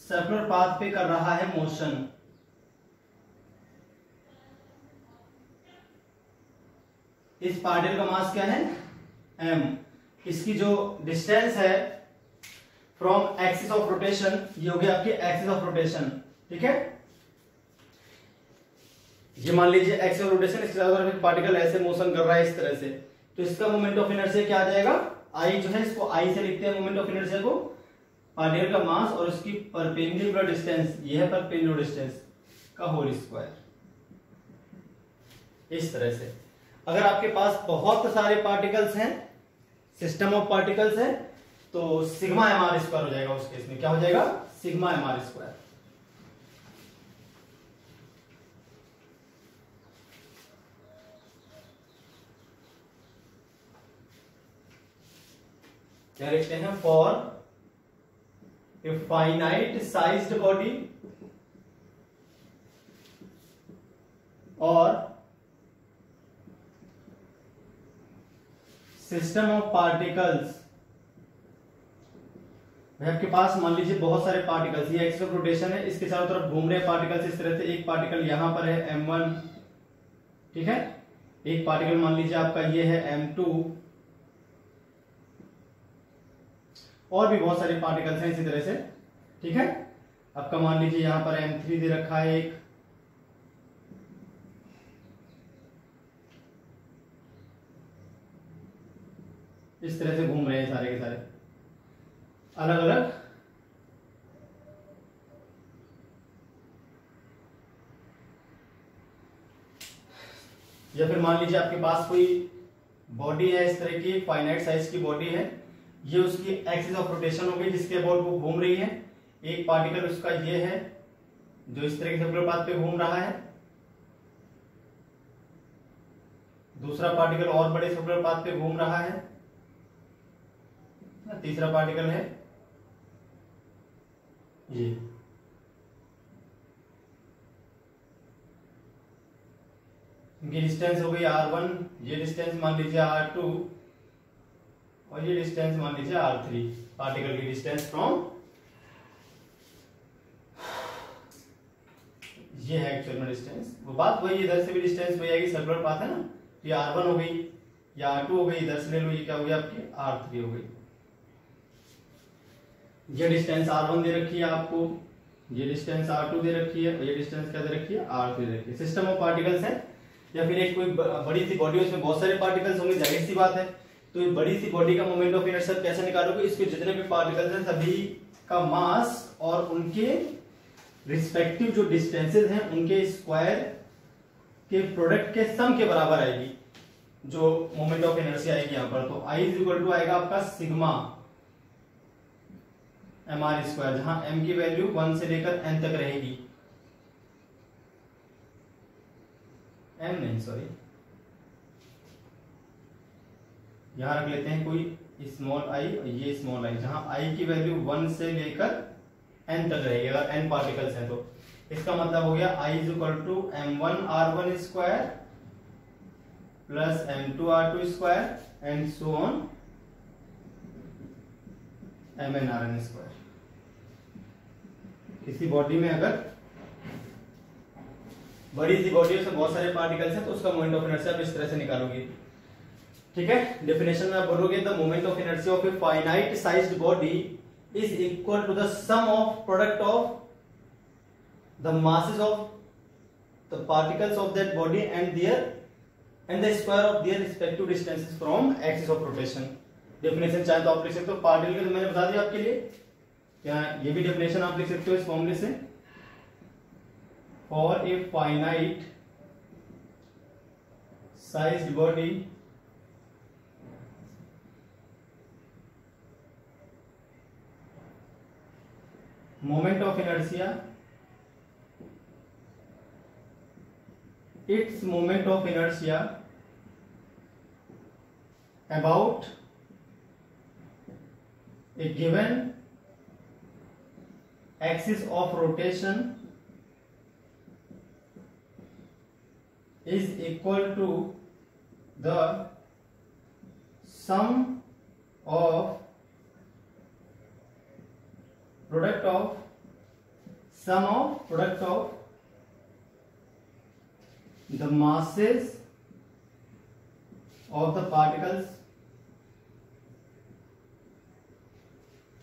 सर्कुलर पाथ पे कर रहा है मोशन। इस पार्टिकल का मास क्या है m, इसकी जो डिस्टेंस है फ्रॉम एक्सिस ऑफ रोटेशन, ये हो गया आपकी एक्सिस ऑफ रोटेशन। ठीक है, ये मान लीजिए एक्सिस ऑफ रोटेशन, इसके चारों तरफ एक पार्टिकल ऐसे मोशन कर रहा है इस तरह से, तो इसका मोमेंट ऑफ इनर्शिया क्या आ जाएगा, आई जो है इसको आई से लिखते हैं मोमेंट ऑफ इनर्शिया को, पार्टिकल का मास और उसकी परपेंडिकुलर डिस्टेंस, ये है परपेंडिकुलर डिस्टेंस का होल स्क्वायर। इस तरह से अगर आपके पास बहुत सारे पार्टिकल्स हैं, सिस्टम ऑफ पार्टिकल्स है, तो सिग्मा एम आर स्क्वायर हो जाएगा। उस केस में क्या हो जाएगा, सिग्मा एम आर स्क्वायर। क्या लिखते हैं, for a finite sized body और सिस्टम ऑफ पार्टिकल्स। आपके पास मान लीजिए बहुत सारे पार्टिकल्स, ये एक्सिस ऑफ रोटेशन है, इसके चारों तरफ घूम रहे पार्टिकल्स इस तरह से। एक पार्टिकल यहां पर है m1, ठीक है, एक पार्टिकल मान लीजिए आपका ये है m2, और भी बहुत सारे पार्टिकल्स हैं इसी तरह से। ठीक है, आपका मान लीजिए यहां पर m3 दे रखा है एक, इस तरह से घूम रहे हैं सारे के सारे अलग अलग। या फिर मान लीजिए आपके पास कोई बॉडी है इस तरह की, फाइनाइट साइज की बॉडी है, ये उसकी एक्सिस ऑफ रोटेशन हो गई जिसके अबाउट वो घूम रही है। एक पार्टिकल उसका ये है जो इस तरह के सर्कुलर पाथ पे घूम रहा है, दूसरा पार्टिकल और बड़े सर्कुलर पाथ पे घूम रहा है, तीसरा पार्टिकल है ये। इनकी डिस्टेंस हो गई r1, ये डिस्टेंस मान लीजिए r2 और ये डिस्टेंस मान लीजिए r3, पार्टिकल की डिस्टेंस फ्रॉम, ये है एक्चुअल में डिस्टेंस। वो बात वही, इधर से भी डिस्टेंस वही आएगी, सर्कुलर पाथ है ना, ये r1 हो गई, या r2 हो गई, इधर से ले लो, ये क्या हो गया आपकी r3 हो गई। ये डिस्टेंस r1 दे रखी है आपको, ये डिस्टेंस r2 दे रखी है, और ये डिस्टेंस क्या दे रखी है, r3 दे रखी है। सिस्टम ऑफ पार्टिकल्स है, या फिर एक कोई बड़ी सी बॉडी, उसमें बहुत सारे पार्टिकल्स होंगे, जाहिर सी बात है। तो ये बड़ी सी बॉडी का मोमेंट ऑफ इनर्शिया कैसे निकालोगे, इसके जितने भी पार्टिकल्स हैं सभी का मास और उनके रिस्पेक्टिव जो डिस्टेंसेस हैं उनके स्क्वायर के प्रोडक्ट के सम के बराबर आएगी जो मोमेंट ऑफ इनर्शिया आएगी यहाँ पर। तो I इज इक्वल टू आएगा आपका सिग्मा एम आर स्क्वायर, जहां m की वैल्यू 1 से लेकर n तक रहेगी, m नहीं सॉरी, यहां रख लेते हैं कोई स्मॉल i और ये स्मॉल i, जहां i की वैल्यू 1 से लेकर n तक रहेगी अगर n पार्टिकल्स हैं तो। इसका मतलब हो गया I is equal to m1r1 square plus m2r2 square and so on mnrn square. किसी बॉडी में अगर बड़ी सी बॉडी है, उसमें बहुत सारे पार्टिकल्स हैं, तो उसका मोमेंट ऑफ इनर्शिया आप इस तरह से निकालोगे। ठीक है, डेफिनेशन में आप बोलोगे the moment of inertia of a finite sized body is equal to the sum of product of the masses of the particles of that body and the square of their respective distances from axis of rotation। Definition चाहे तो आप लिख सकते हो, particle तो मैंने बता दिया आपके लिए, क्या ये भी डेफिनेशन आप लिख सकते हो इस फॉर्मूले से। For a finite sized body moment of inertia, its moment of inertia about a given axis of rotation is equal to the sum of product of the masses of the particles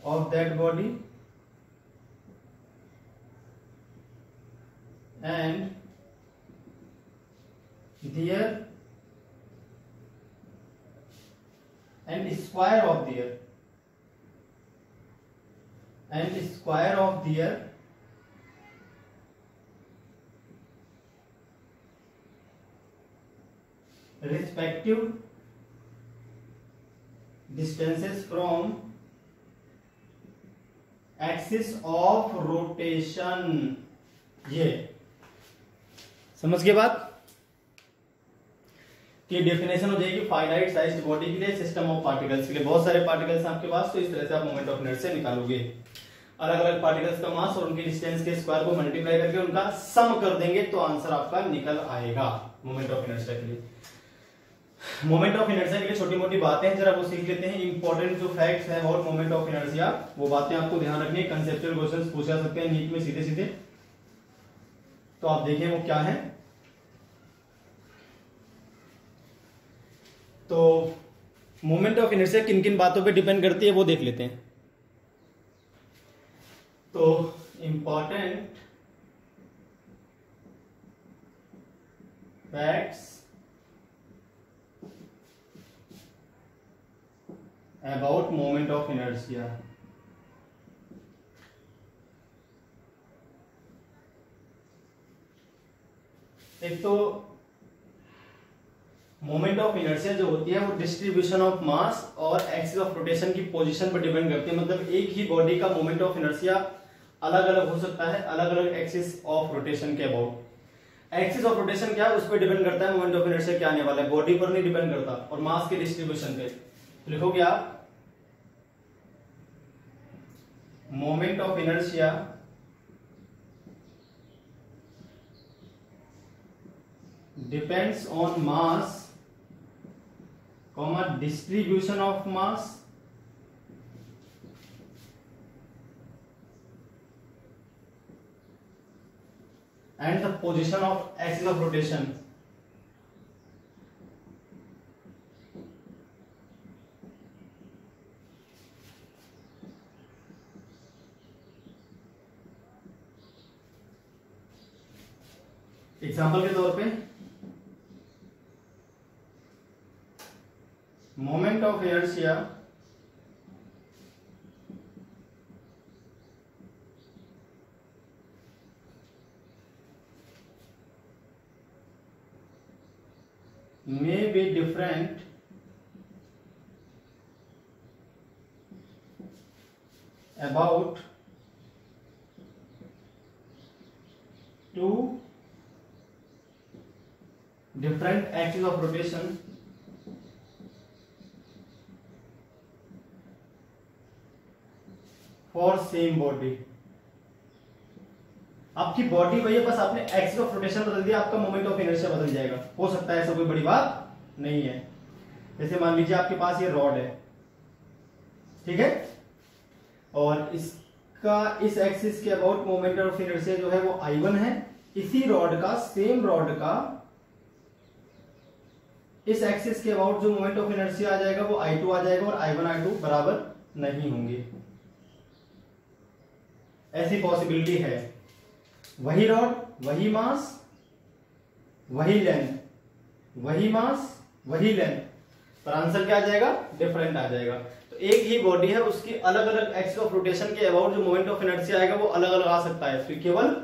of that body and their and square of their respective distances from axis of rotation। ये समझ के बाद कि definition हो जाएगी finite sized body के लिए, system of particles के लिए। बहुत सारे पार्टिकल्स हैं आपके पास, तो इस तरह से आप मोमेंट ऑफ इनर्शिया निकालोगे। अलग अलग पार्टिकल्स का मास और उनकी डिस्टेंस के स्क्वायर को मल्टीप्लाई करके उनका सम कर देंगे तो आंसर आपका निकल आएगा मोमेंट ऑफ इनर्शिया के लिए। मोमेंट ऑफ इनर्शिया के लिए छोटी मोटी बातें हैं, जरा वो सीख लेते हैं। इंपॉर्टेंट जो फैक्ट्स हैं और मोमेंट ऑफ इनर्शिया, वो बातें आपको ध्यान रखनी है। कंसेप्चुअल क्वेश्चंस पूछा सकते हैं नीट में सीधे सीधे, तो आप देखिए वो क्या है। तो मोमेंट ऑफ इनर्शिया किन किन बातों पे डिपेंड करती है वो देख लेते हैं। तो important facts about moment of inertia. एक तो मोमेंट ऑफ इनर्शिया जो होती है वो डिस्ट्रीब्यूशन ऑफ मास और एक्सिस ऑफ रोटेशन की पोजीशन पर डिपेंड करती है। मतलब एक ही बॉडी का मोमेंट ऑफ इनर्शिया अलग अलग हो सकता है, अलग अलग एक्सिस ऑफ रोटेशन के अबाउट। एक्सिस ऑफ रोटेशन क्या है, उस पर डिपेंड करता है मोमेंट ऑफ इनर्शिया क्या आने वाला है, बॉडी पर नहीं डिपेंड करता। और मास के डिस्ट्रीब्यूशन पे तो लिखोगे आप moment of inertia depends on mass, distribution of mass and the position of axis of rotation। Example के तौर पे moment of inertia may be different about two different axes of rotation for same body. आपकी body वही है, बस आपने axis of rotation बदल दिया, आपका मोमेंट ऑफ इनर्शिया बदल जाएगा। हो सकता है, ऐसा कोई बड़ी बात नहीं है। जैसे मान लीजिए आपके पास ये रॉड है, ठीक है, और इसका इस एक्सिस के अबाउट मोमेंट ऑफ इनर्शिया जो है वो I1 है। इसी रॉड का, सेम रॉड का इस एक्सिस के अबाउट जो मोमेंट ऑफ इनर्शिया आ जाएगा वो I2 आ जाएगा, और I1 I2 बराबर नहीं होंगे। ऐसी पॉसिबिलिटी है। वही रॉड, वही मास, वही लेंथ, वही मास, वही लेंथ, पर आंसर क्या आ जाएगा, डिफरेंट आ जाएगा। तो एक ही बॉडी है, उसकी अलग अलग एक्सिस ऑफ रोटेशन के अबाउट जो मोमेंट ऑफ इनर्शिया आएगा वो अलग अलग आ सकता है। तो केवल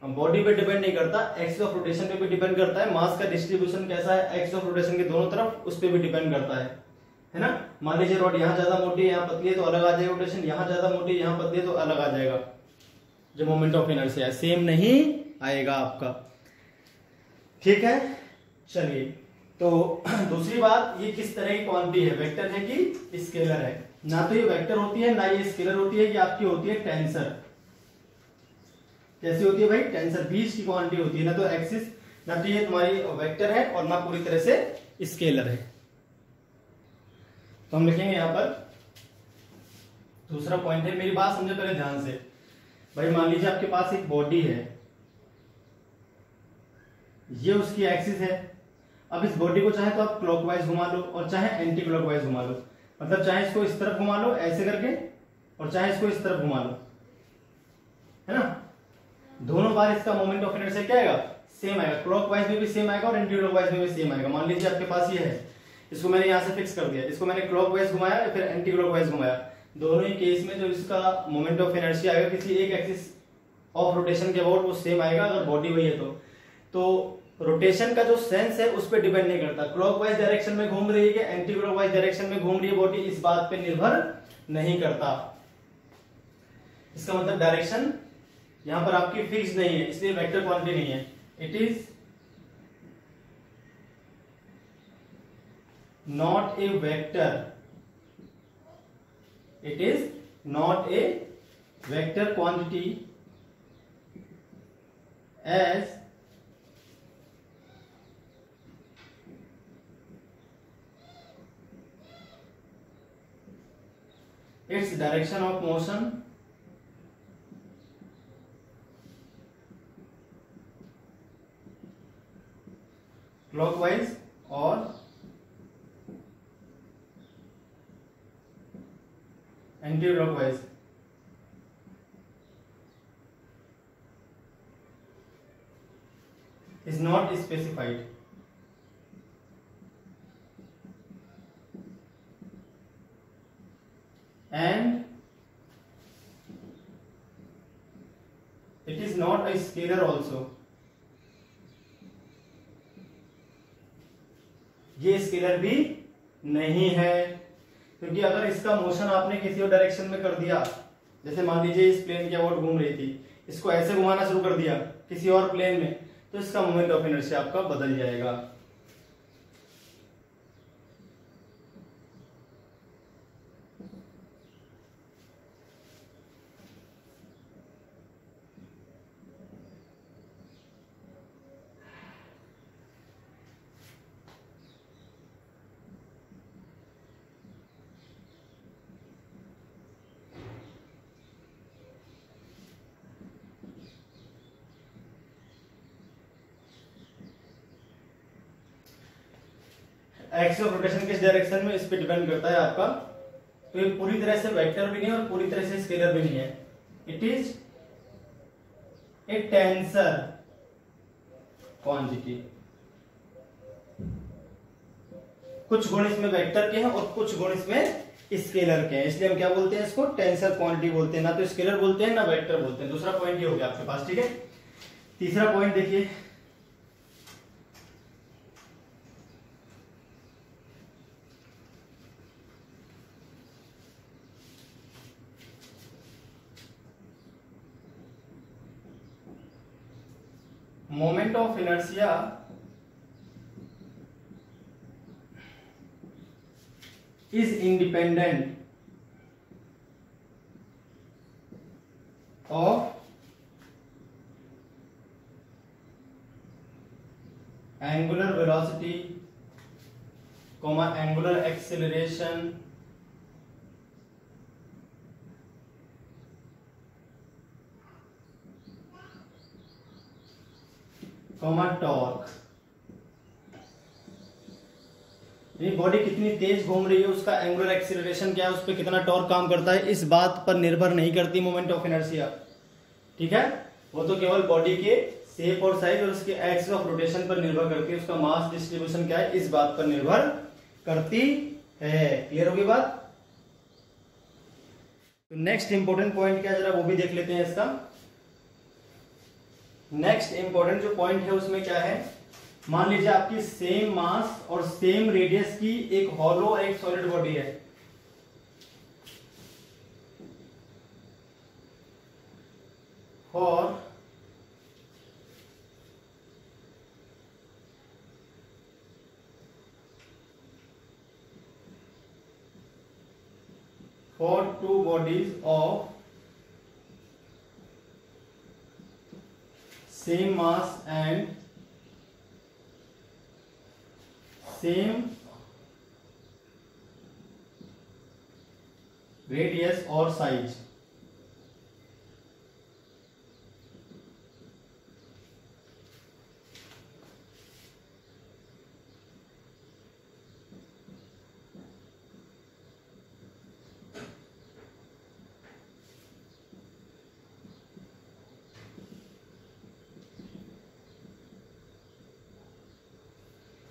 बॉडी पे डिपेंड नहीं करता, एक्सिस ऑफ रोटेशन पे भी डिपेंड करता है। मास का डिस्ट्रीब्यूशन कैसा है एक्सिस ऑफ रोटेशन के दोनों तरफ, उस पे भी डिपेंड करता है ना। मान लीजिए रॉड यहाँ ज्यादा मोटी है, यहाँ पतली है, तो अलग आ जाएगा रोटेशन, यहाँ ज्यादा मोटी है, यहाँ पतली है, तो अलग आ जाएगा। जो मोमेंट ऑफ इनर्शिया है सेम नहीं आएगा आपका, ठीक है। चलिए, तो दूसरी बात, ये किस तरह की क्वांटिटी है, वेक्टर है कि स्केलर है। ना तो ये वेक्टर होती है, ना ये स्केलर होती है, ये आपकी होती है टेंसर। कैसी होती है भाई, टेंसर, बीच की क्वांटिटी होती है। ना तो एक्सिस, ना तो ये तुम्हारी वेक्टर है और ना पूरी तरह से स्केलर है। तो हम लिखेंगे यहां पर दूसरा पॉइंट है, मेरी बात समझो पहले ध्यान से भाई। मान लीजिए आपके पास एक बॉडी है, ये उसकी एक्सिस है। अब इस बॉडी को चाहे तो आप क्लॉकवाइज घुमा लो और चाहे एंटी क्लॉकवाइज घुमा लो, मतलब चाहे इसको इस तरफ घुमा लो ऐसे करके और चाहे इसको इस तरफ घुमा लो, है ना। दोनों बार इसका मोमेंट ऑफ इनर्शिया क्या आएगा, सेम आएगा। क्लॉकवाइज में भी सेम आएगा और एंटी क्लॉकवाइज में भी सेम आएगा। मान लीजिए आपके पास ये है, इसको मैंने यहां से फिक्स कर दिया, इसको मैंने क्लॉकवाइज घुमाया या फिर एंटी क्लॉकवाइज घुमाया, दोनों ही केस में जो इसका मोमेंट ऑफ इनर्शिया आएगा किसी एक एक्सिस ऑफ रोटेशन के अबाउट वो सेम आएगा, अगर बॉडी वही है तो रोटेशन का जो सेंस है उस पर डिपेंड नहीं करता। क्लॉकवाइज डायरेक्शन में घूम रही है, एंटी क्लॉकवाइज डायरेक्शन में घूम रही है बॉडी, इस बात पे निर्भर नहीं करता। इसका मतलब डायरेक्शन यहां पर आपकी फिक्स नहीं है, इसलिए वेक्टर क्वांटिटी नहीं है। It is not a vector, it is not a vector quantity as its direction of motion clockwise or anti-clockwise is not specified. And it is not a scalar also. ये scalar भी नहीं है, क्योंकि अगर इसका motion आपने किसी और डायरेक्शन में कर दिया, जैसे मान लीजिए इस प्लेन के अबाउट घूम रही थी, इसको ऐसे घुमाना शुरू कर दिया किसी और प्लेन में, तो इसका मोमेंट ऑफ इनर्शिया आपका बदल जाएगा। एक्सिस ऑफ रोटेशन किस डायरेक्शन में, इस पे डिपेंड करता है आपका। तो ये पूरी तरह से वेक्टर भी नहीं और पूरी तरह से स्केलर भी नहीं है। It is a tensor quantity. कुछ गुण इसमें वेक्टर के हैं और कुछ गुण इसमें स्केलर के हैं, इसलिए हम क्या बोलते हैं, इसको टेंसर क्वांटिटी बोलते हैं। ना तो स्केलर बोलते हैं ना वेक्टर बोलते हैं। दूसरा पॉइंट ये हो गया आपके पास, ठीक है। तीसरा पॉइंट देखिए, moment of inertia is independent of angular velocity, angular acceleration, torque। ये बॉडी कितनी तेज घूम रही है, उसका एंगुलर एक्सीलरेशन क्या है, उस पर कितना टॉर्क काम करता है, इस बात पर निर्भर नहीं करती मोमेंट ऑफ इनर्शिया, ठीक है। वो तो केवल बॉडी के शेप और साइज और उसके एक्सिस ऑफ रोटेशन पर निर्भर करती है, उसका मास डिस्ट्रीब्यूशन क्या है इस बात पर निर्भर करती है। क्लियर होगी बात? तो नेक्स्ट इंपॉर्टेंट पॉइंट क्या है जरा वो भी देख लेते हैं इसका। नेक्स्ट इंपॉर्टेंट जो पॉइंट है उसमें क्या है, मान लीजिए आपकी सेम मास और सेम रेडियस की एक हॉलो और एक सॉलिड बॉडी है। और for two bodies of same mass and same radius or size,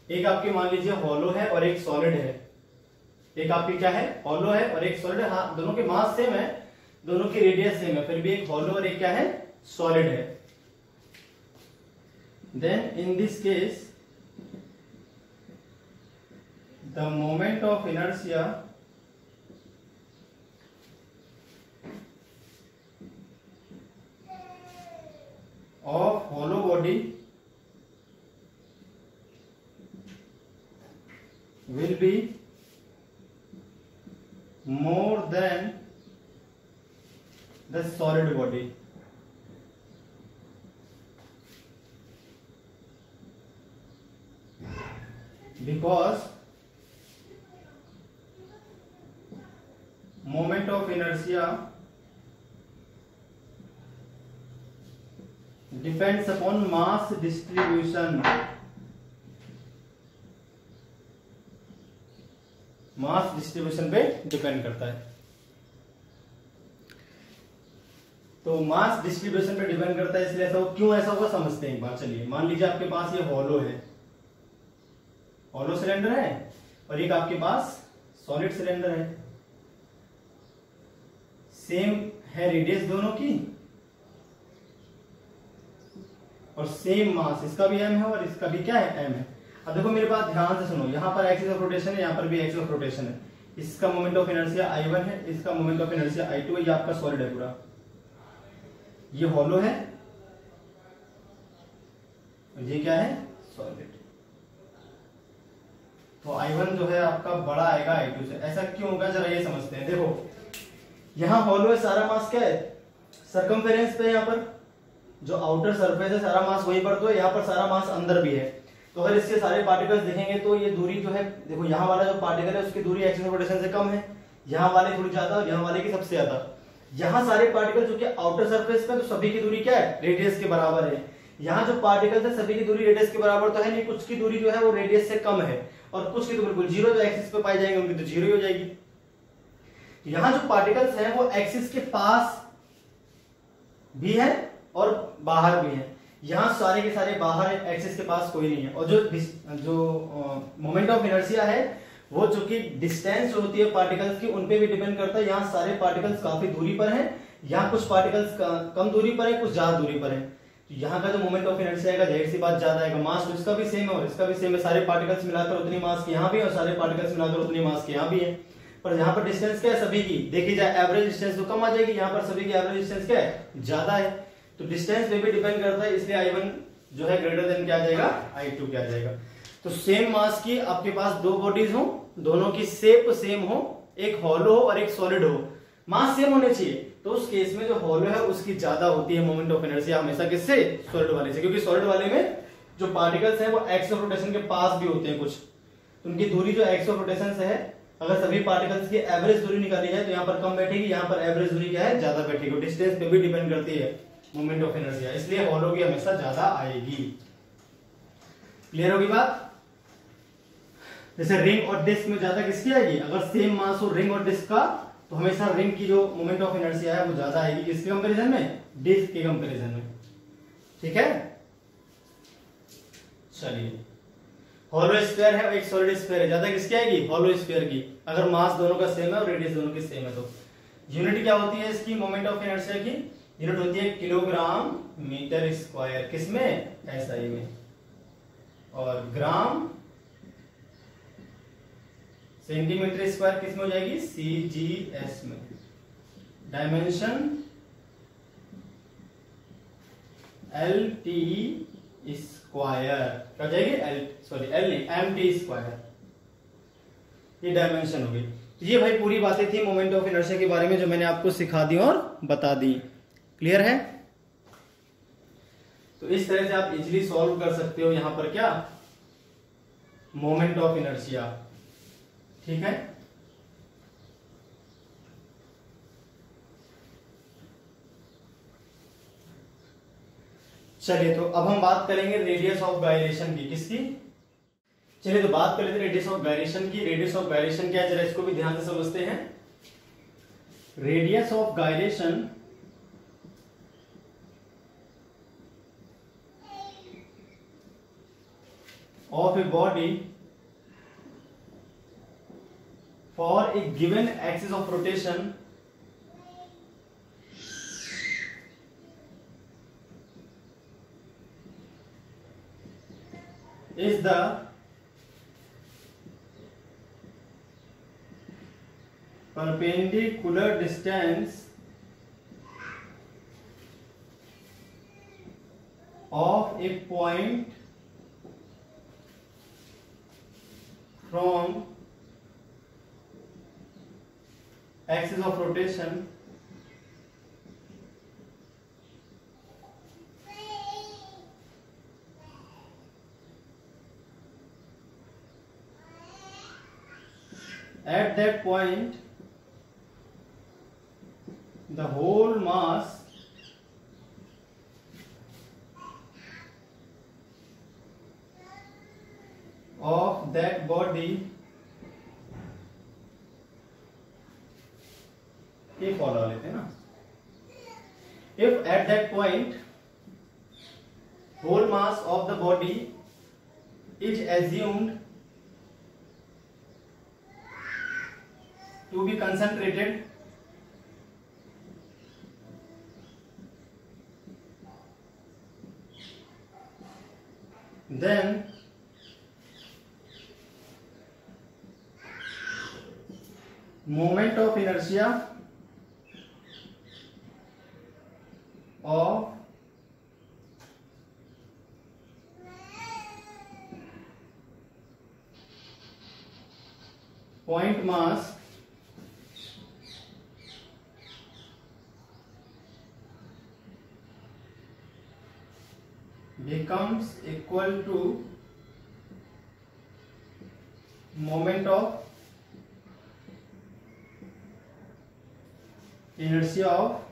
एक आपकी मान लीजिए हॉलो है और एक सॉलिड है। एक आपकी क्या है, हॉलो है और एक सॉलिड है। हाँ, दोनों के मास सेम है, दोनों की रेडियस सेम है, फिर भी एक हॉलो और एक क्या है, सॉलिड है। Then in this case the moment of inertia of hollow body will be more than the solid body, because moment of inertia depends upon mass distribution, mass distribution पे डिपेंड करता है। तो mass distribution पे depend करता है, इसलिए ऐसा क्यों ऐसा होगा समझते हैं एक बार। चलिए मान लीजिए आपके पास ये हॉलो है, हॉलो सिलेंडर है, और एक आपके पास सॉलिड सिलेंडर है। सेम है रेडियस दोनों की और सेम मास, इसका भी m है और इसका भी क्या है, m है। अब देखो मेरे पास ध्यान से सुनो, यहाँ पर एक्सिस ऑफ रोटेशन है, यहाँ पर भी एक्सिस ऑफ रोटेशन है। इसका मोमेंट ऑफ इनर्शिया I1 है, इसका मोमेंट ऑफ इनर्शिया I2 है। ये आपका सॉलिड है पूरा, ये हॉलो है और ये क्या है, सॉलिड। तो I1 जो है आपका बड़ा आएगा I2 से। ऐसा क्यों होगा जरा ये समझते हैं। देखो यहाँ हॉलो है, सारा मास क्या है, सर्कमफेरेंस पे, यहाँ पर जो आउटर सरफेस है सारा मास वहीं पर, तो यहाँ पर सारा मास अंदर भी है। तो अगर इसके सारे पार्टिकल्स देखेंगे तो ये दूरी जो है, देखो यहाँ वाला जो पार्टिकल है उसकी दूरी एक्सिस ऑफ रोटेशन से कम है, यहाँ वाले थोड़ी ज्यादा और यहाँ वाले की सबसे ज्यादा। यहाँ सारे पार्टिकल जो कि आउटर सरफेस पे, तो सभी की दूरी क्या है, रेडियस के बराबर है। यहाँ जो पार्टिकल्स है सभी की दूरी रेडियस के बराबर तो है नहीं, कुछ की दूरी जो है वो रेडियस से कम है और कुछ की तो बिल्कुल जीरो, जो एक्सिस पे पाई जाएंगे उनकी तो जीरो ही हो जाएगी। यहाँ जो पार्टिकल्स हैं वो एक्सिस के पास भी है और बाहर भी है। यहाँ सारे के सारे बाहर है, एक्सिस के पास कोई नहीं है। और जो मोमेंट ऑफ इनर्शिया है वो चूंकि डिस्टेंस जो होती है पार्टिकल्स की उन पे भी डिपेंड करता है। यहाँ सारे पार्टिकल्स काफी दूरी पर हैं, यहाँ कुछ पार्टिकल्स कम दूरी पर है, कुछ ज्यादा दूरी पर है। तो यहाँ का जो मोमेंट ऑफ इनर्शिया आएगा जाहिर सी बात ज्यादा आएगा। मास तो इसका भी सेम है और इसका भी सेम है, सारे पार्टिकल्स मिलाकर उतनी मास की यहाँ भी है और सारे पार्टिकल्स मिलाकर उतनी मास की यहाँ भी है। पर यहाँ पर डिस्टेंस क्या है सभी की, देखी जाए एवरेज डिस्टेंस तो कम आ जाएगी, यहाँ पर सभी की एवरेज डिस्टेंस क्या है, ज्यादा है। तो डिस्टेंस पे भी डिपेंड करता है, इसलिए I1 जो है ग्रेटर देन क्या आ जाएगा, I2 क्या आ जाएगा। तो सेम मास की आपके पास दो बॉडीज हो, दोनों की शेप सेम हो, एक हॉलो हो और एक सॉलिड हो, मास सेम होने चाहिए। तो उस केस में जो हॉलो है उसकी ज्यादा होती है मोमेंट ऑफ इनर्शिया हमेशा किससे, सॉलिड वाले से, क्योंकि सॉलिड वाले में जो पार्टिकल्स हैं वो एक्सिस ऑफ रोटेशन के पास भी होते हैं कुछ, तो उनकी दूरी जो एक्सिस ऑफ रोटेशन से है, अगर सभी पार्टिकल्स की एवरेज दूरी निकाली जाए तो यहाँ पर कम बैठेगी, यहाँ पर एवरेज दूरी क्या है, ज्यादा बैठेगी। डिस्टेंस पे भी डिपेंड करती है मोमेंट ऑफ इनर्शिया, इसलिए हॉलो की हमेशा ज्यादा आएगी। क्लियर होगी बात। जैसे रिंग और डिस्क में ज्यादा किसकी आएगी, अगर सेम मास हो रिंग और डिस्क का तो हमेशा रिंग की जो मोमेंट ऑफ इनर्शिया है वो ज्यादा आएगी किसके कंपैरिजन में, डिस्क के कंपैरिजन में। ठीक है, चलिए हॉलो स्फीयर है और एक सॉलिड स्फीयर है, ज्यादा किसकी आएगी? हॉलो स्फीयर की, अगर मास दोनों का सेम है और रेडियस दोनों की सेम है तो। यूनिट क्या होती है इसकी मोमेंट ऑफ इनर्शिया की? यूनिट होती है किलोग्राम मीटर स्क्वायर, किसमें? एसआई में। और ग्राम सेंटीमीटर स्क्वायर किसमें हो जाएगी? सीजीएस में। डायमेंशन एल टी स्क्वायर क्या जाएगी? एल नहीं, एम टी स्क्वायर, ये डायमेंशन होगी। ये भाई पूरी बातें थी मोमेंट ऑफ इनर्शिया के बारे में जो मैंने आपको सिखा दी और बता दी। क्लियर है? तो इस तरह से आप इजीली सॉल्व कर सकते हो यहां पर क्या? Moment of inertia. ठीक है, चलिए तो अब हम बात करेंगे रेडियस ऑफ गायरेशन की। किसकी? चलिए तो बात कर लेते हैं रेडियस ऑफ गायरेशन की। रेडियस ऑफ गायरेशन क्या है जरा इसको भी ध्यान से समझते हैं। Radius of gyration of a body for a given axis of rotation is the perpendicular distance of a point from axis of rotation at that point the whole mass of that body ये follow लेते हैं ना। If at that point whole mass of the body is assumed to be concentrated then moment of inertia of point mass becomes equal to moment of inertia of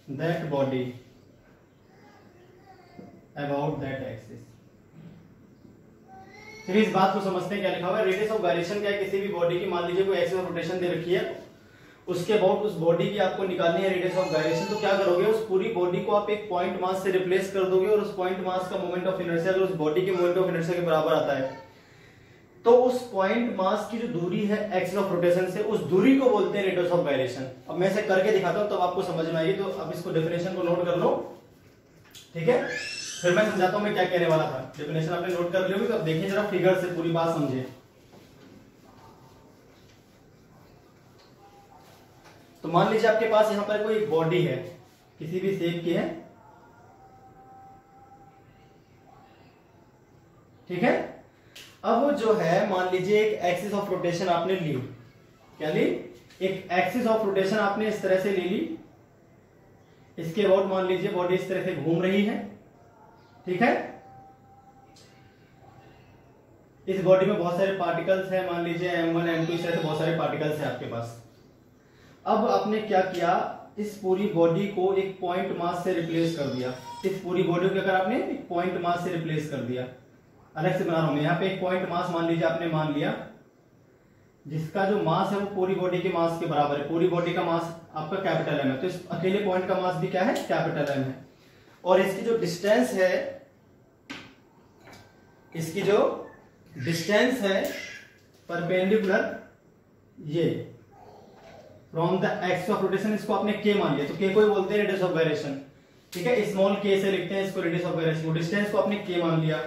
that body about that axis। फिर इस बात को समझते हैं क्या लिखा हुआ है। रेडियस ऑफ गायरेशन क्या है? किसी भी बॉडी की मान लीजिए कोई एक्सिस ऑफ रोटेशन दे रखी है, उसके अबाउट उस बॉडी की आपको निकालनी है रेडियस ऑफ गायरेशन। तो क्या करोगे? उस पूरी बॉडी को आप एक पॉइंट मास से रिप्लेस कर दोगे और उस पॉइंट मास का मोमेंट ऑफ इनर्शिया अगर उस बॉडी के मोमेंट ऑफ इनर्शिया के बराबर आता है तो उस पॉइंट मास की जो दूरी है एक्सिस ऑफ रोटेशन से, उस दूरी को बोलते हैं रेडियस ऑफ गायरेशन। अब मैं इसे करके दिखाता हूं तब आपको समझ में आएगी। तो अब इसको डेफिनेशन को नोट कर लो, ठीक है? फिर मैं समझाता हूं मैं क्या कहने वाला था। डेफिनेशन आपने नोट कर ली होगी तो अब देखिए जरा फिगर से पूरी बात समझिए। तो मान लीजिए आपके पास यहां पर कोई बॉडी है, किसी भी शेप की है, ठीक है? अब जो है मान लीजिए एक एक्सिस ऑफ रोटेशन आपने ली। क्या ली? एक एक्सिस ऑफ रोटेशन आपने इस तरह से ले ली। इसके बाद मान लीजिए बॉडी इस तरह से घूम रही है, ठीक है? इस बॉडी में बहुत सारे पार्टिकल्स हैं, मान लीजिए m1 m2 इस तरह से बहुत सारे पार्टिकल्स हैं आपके पास। अब आपने क्या किया? इस पूरी बॉडी को एक पॉइंट मास से रिप्लेस कर दिया। इस पूरी बॉडी को अगर आपने एक पॉइंट मास से रिप्लेस कर दिया, अलग से बना रहा हूं मैं, यहाँ पे एक पॉइंट मास मान लीजिए आपने मान लिया जिसका जो मास है वो पूरी बॉडी के मास के बराबर है। पूरी बॉडी का मास आपका कैपिटल एम है, तो इस अकेले पॉइंट का मास भी क्या है, कैपिटल एम है। और इसकी जो डिस्टेंस है, इसकी जो डिस्टेंस है परपेंडिकुलर ये from the axis of rotation, इसको आपने के मान लिया, तो के को ही बोलते हैं रेडियस ऑफ गायरेशन। ठीक है, स्मॉल के से लिखते हैं इसको रेडियस ऑफ गायरेशन। डिस्टेंस को आपने के मान लिया।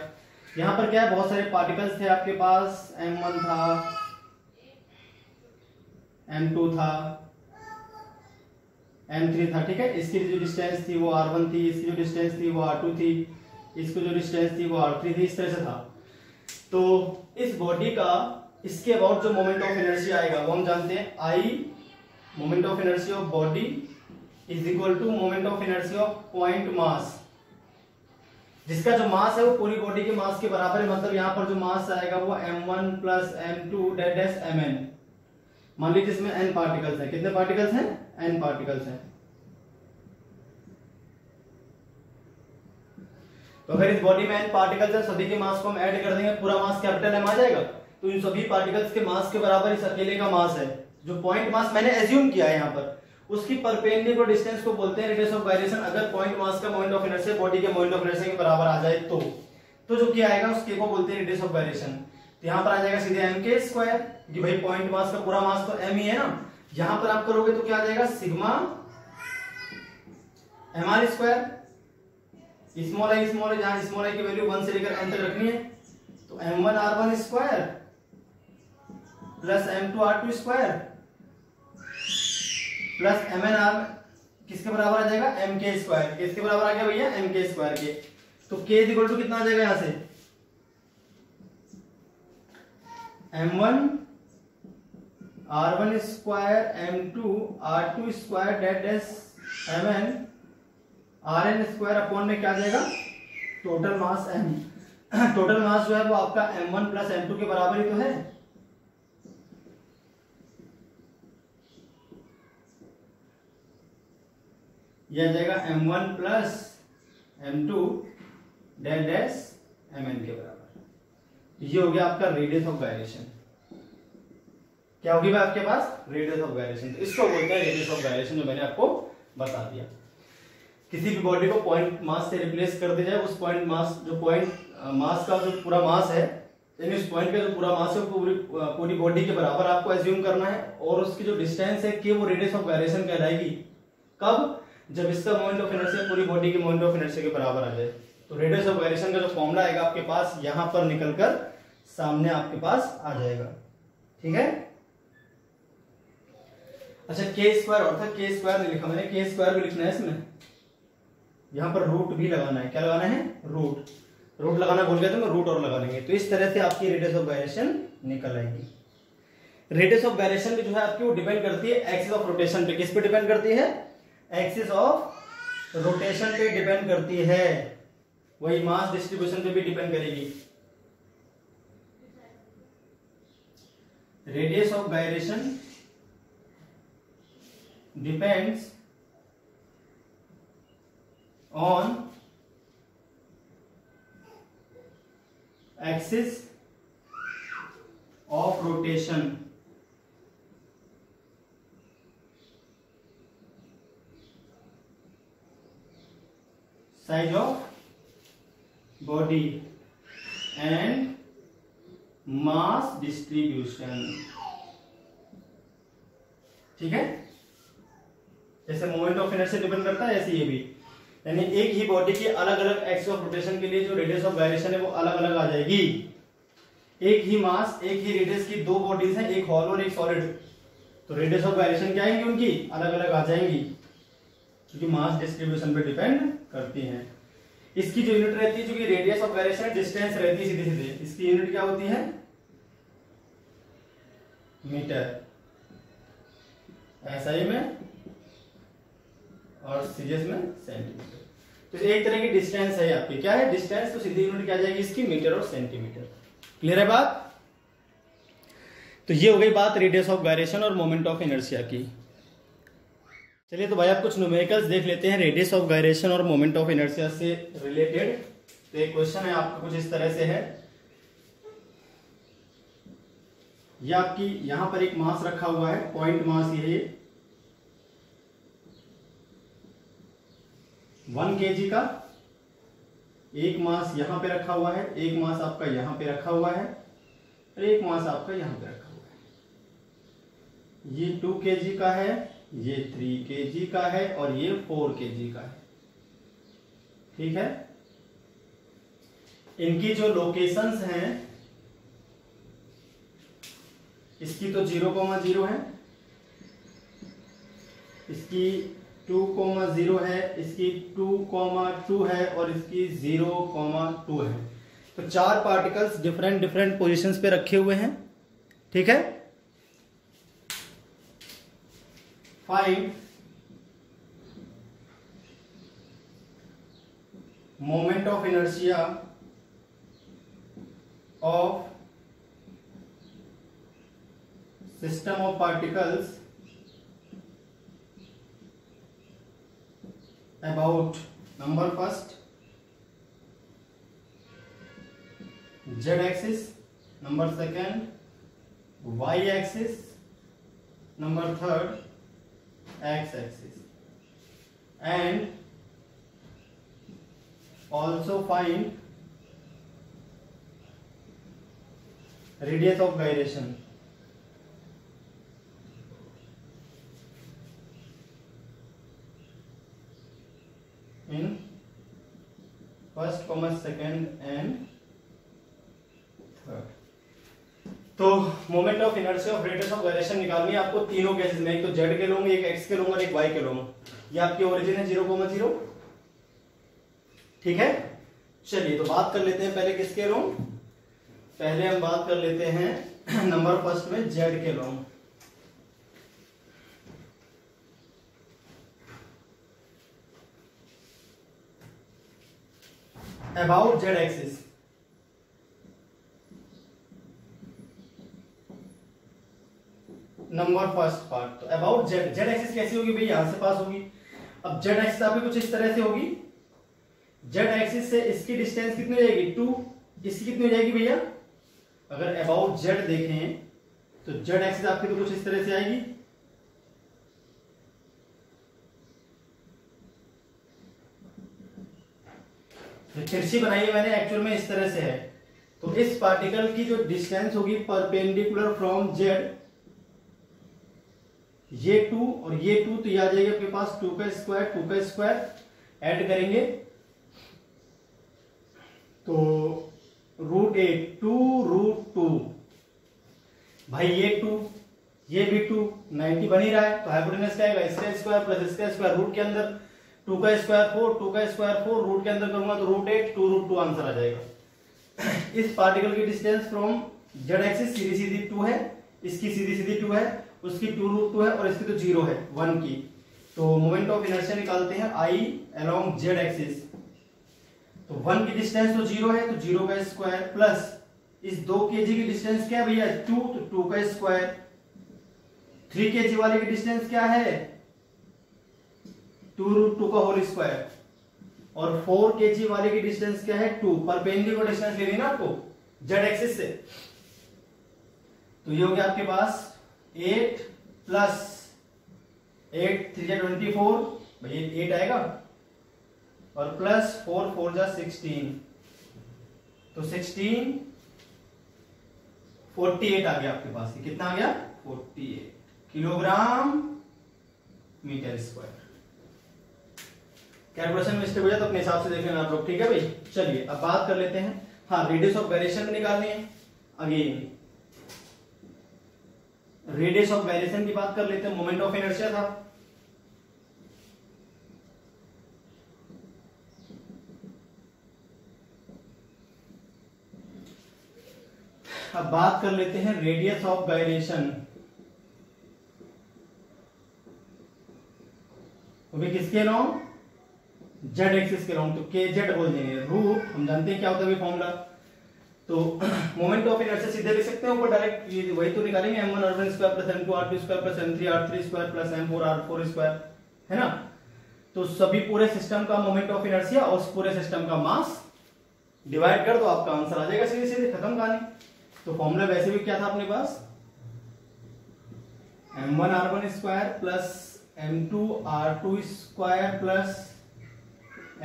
यहां पर क्या है, बहुत सारे पार्टिकल्स थे आपके पास, m1 था, m2 था, m3 था। ठीक है, इसकी जो डिस्टेंस थी वो r1 थी, इसकी जो डिस्टेंस थी वो r2 थी, इसकी जो डिस्टेंस थी वो r3 थी, इस तरह से था। तो इस बॉडी का इसके अबाउट जो मोमेंट ऑफ इनर्शिया आएगा वो हम जानते हैं, I moment of inertia of body is equal to moment of inertia of point mass. जिसका जो मास है वो पूरी बॉडी के मास के बराबर है, मतलब यहां पर जो मास आएगा वो m1 plus m2 dash mn। मान लीजिए इसमें n पार्टिकल्स है, कितने पार्टिकल्स हैं, n पार्टिकल्स हैं। तो अगर इस बॉडी में n पार्टिकल्स है, सभी के मास को हम ऐड कर देंगे, पूरा मास कैपिटल M आ जाएगा। तो इन सभी पार्टिकल्स के मास के बराबर इस अकेले का मास है। जो पॉइंट मास मैंने एज्यूम किया है यहाँ पर, उसकी परपेंडिकुलर डिस्टेंस को बोलते हैं रेडियस ऑफ गायरेशन। अगर पॉइंट मास का मोमेंट ऑफ इनर्शिया बॉडी के मोमेंट ऑफ इनर्शिया के बराबर आ जाए तो जो क्या आएगा उस के को बोलते हैं रेडियस ऑफ गायरेशन। तो यहाँ पर आ जाएगा सीधे m के स्क्वायर, कि भाई पॉइंट मास का पूरा मास तो m ही है ना। यहां पर आप करोगे तो क्या आ जाएगा, sigma mr square, small I जहां स्मॉल आई की वैल्यू 1 से लेकर n तक रखनी है, तो m1 r1 square plus m2 r2 square plus mn r किसके बराबर आ जाएगा, m के स्क्वायर। किसके बराबर आ गया भैया, m के स्क्वायर के। तो k इज इक्वल टू कितना आ जाएगा यहां से, m1 r1 square m2 r2 square dash mn rn square upon में क्या आ जाएगा, total mass m। Total mass जो है वो आपका m1 प्लस m2 के बराबर ही तो है। यह आ जाएगा m1 plus m2 dash mn के बराबर। ये हो गया आपका रेडियस ऑफ गायरेशन। क्या होगी भाई आपके पास, रेडियस ऑफ गायरेशन। तो इसको बोलते हैं रेडियस ऑफ गायरेशन, जो मैंने आपको बता दिया। किसी भी बॉडी को पॉइंट मास से रिप्लेस कर दिया जाए, उस पॉइंट मास जो पॉइंट मास का जो पूरा मास है, यानी उस पॉइंट का जो पूरा मास है पूरी बॉडी के बराबर आपको एज्यूम करना है। और उसकी जो डिस्टेंस है कि वो रेडियस ऑफ गायरेशन कहलाएगी। कब, जब इसका मोमेंट ऑफ इनर्शिया पूरी बॉडी के मोमेंट ऑफ इनर्शिया के बराबर आ जाए। तो रेडियस ऑफ गायरेशन का जो फॉर्मूला आएगा आपके पास, यहां पर निकलकर सामने आपके पास आ जाएगा। ठीक है, अच्छा के स्क्वायर, अर्थात के स्क्वायर नहीं लिखा मैंने, के स्क्वायर भी लिखना है इसमें। यहां पर रूट भी लगाना है, क्या लगाना है, रूट लगाना भूल गया तो मैं रूट और लगा लेंगे। तो इस तरह से आपकी रेडियस ऑफ गायरेशन निकल आएगी। रेडियस ऑफ गायरेशन जो है आपकी वो डिपेंड करती है एक्सिस ऑफ रोटेशन पे। किस पे डिपेंड करती है, एक्सिस ऑफ रोटेशन पे डिपेंड करती है। वही मास डिस्ट्रीब्यूशन पे भी डिपेंड करेगी। Radius of gyration depends on axis of rotation. Size of body and mass distribution. ठीक है, जैसे मोमेंट ऑफ इनर्शिया डिपेंड करता है ऐसे ये भी, यानी एक ही बॉडी की अलग अलग एक्सिस ऑफ रोटेशन के लिए जो रेडियस ऑफ गायरेशन है वो अलग अलग आ जाएगी। एक ही मास एक ही रेडियस की दो बॉडीज हैं, एक हॉलो और एक सॉलिड, तो रेडियस ऑफ गायरेशन क्या आएंगी उनकी अलग अलग आ जाएंगी, क्योंकि मास डिस्ट्रीब्यूशन पे डिपेंड करती हैं। इसकी जो यूनिट रहती है, जो कि रेडियस ऑफ गायरेशन डिस्टेंस रहती है सीधे सीधे, इसकी यूनिट क्या होती है, मीटर। एसआई में और सीजीएस में सेंटीमीटर। तो एक तरह की डिस्टेंस है आपकी, क्या है डिस्टेंस, तो सीधी यूनिट क्या जाएगी इसकी, मीटर और सेंटीमीटर। क्लियर है बात। तो ये हो गई बात रेडियस ऑफ गायरेशन और मोमेंट ऑफ इनर्शिया की। चलिए तो भाई आप कुछ न्यूमेरिकल्स देख लेते हैं रेडियस ऑफ गायरेशन और मोमेंट ऑफ इनर्शिया से रिलेटेड। तो एक क्वेश्चन है आपका कुछ इस तरह से है, ये आपकी यहां पर एक मास रखा हुआ है, पॉइंट मास ये 1 kg का। एक मास यहां पे रखा हुआ है, एक मास आपका यहां पे रखा हुआ है, और एक मास आपका यहां पे रखा हुआ है। ये 2 kg का है, ये 3 kg का है, और ये 4 kg का है। ठीक है, इनकी जो लोकेशंस हैं, इसकी तो 0,0 है, इसकी 2,0 है, इसकी 2,2 है, और इसकी 0,2 है। तो 4 पार्टिकल्स डिफरेंट डिफरेंट पोजीशंस पे रखे हुए हैं। ठीक है, find moment of inertia of system of particles about number first z axis, number second y axis, number third x axis, and also find radius of gyration in first, second and third। तो moment of inertia of radius of gyration निकालनी है आपको तीनों cases में। एक तो Z के लूंगा, एक एक्स के लूंगा, एक वाई के लूंगा। ये आपकी ओरिजिन है 0,0। ठीक है, चलिए तो बात कर लेते हैं पहले किसके लूं। पहले हम बात कर लेते हैं नंबर फर्स्ट में जेड के long. About Z axis, number first part. तो अबाउट जेड, जेड एक्सिस कैसी होगी भाई, यहां से पास होगी। अब जेड एक्सिस आपकी कुछ इस तरह से होगी। जेड एक्सिस से इसकी डिस्टेंस कितनी हो जाएगी 2, इसकी कितनी हो जाएगी भैया। अगर अबाउट जेड देखें तो जेड एक्सिस आपकी तो कुछ इस तरह से आएगी। तिरछी बनाई है मैंने, एक्चुअल में इस तरह से है। तो इस पार्टिकल की जो डिस्टेंस होगी परपेंडिकुलर फ्रॉम जेड, ये 2 और ये 2, तो ये आ जाएगा आपके पास 2 का स्क्वायर ऐड करेंगे तो √8, 2√2। भाई ये 2, ये भी 2, 90 बन ही रहा है। तो हाइपोटेनस क्या आएगा, इसका स्क्वायर प्लस इसका स्क्वायर, रूट के अंदर 2 का स्क्वायर 4, 2 का स्क्वायर 4, रूट के अंदर करूंगा तो √8, 2√2 आंसर आ जाएगा। इस पार्टिकल की डिस्टेंस फ्रॉम जेड एक्सिस सीधी सीधी 2 है, इसकी सीधी सीधी 2 है, उसकी 2√2 है, और इसकी तो 0 है 1 की। तो मोमेंट ऑफ इनर्शिया निकालते हैं I अलोंग जेड एक्सिस। तो 1 की डिस्टेंस तो 0 है, तो 0 का स्क्वायर प्लस इस 2 kg की डिस्टेंस क्या है भैया 2, तो 2 का स्क्वायर। 3 kg वाले की डिस्टेंस क्या है 2√2 का होल स्क्वायर, और 4 kg वाले की डिस्टेंस क्या है 2। परपेंडिकुलर डिस्टेंस लेनी ना आपको जेड एक्सिस से। तो ये हो गया आपके पास 8 प्लस 8 3 24, भाई 8 आएगा, और प्लस 4 4 जा 16, तो 16 48 आ गया आपके पास। कितना आ गया 48 kilogram metre square. Calculation mistake हो जाए तो अपने हिसाब से देख लेना आप लोग। ठीक है भाई, चलिए अब बात कर लेते हैं। हाँ, रेडियस ऑफ वेरिएशन भी निकालनी है। अगेन रेडियस ऑफ वेरिएशन की बात कर लेते हैं। मोमेंट ऑफ इनर्शिया था, अब बात कर लेते हैं रेडियस ऑफ गायरेशन। तो भी किसके लॉन्ग जेड एक्सिस के लॉन्ग, तो के जेड बोल देंगे। रूट हम जानते हैं क्या होता है फॉर्मूला। तो मोमेंट ऑफ इनर्शिया सीधे लिख सकते हैं ऊपर डायरेक्ट, वही तो निकालेंगे m1 r1 square plus m2 r2 square plus m3 r3 square plus m4 r4 square, है ना। तो सभी पूरे सिस्टम का मोमेंट ऑफ इनर्शिया और उस पूरे सिस्टम का मास डिवाइड कर दो, आपका आंसर आ जाएगा सीधे सीधे, खत्म कहानी। तो फॉर्मूला वैसे भी क्या था अपने पास m1r1 square plus m2r2 square plus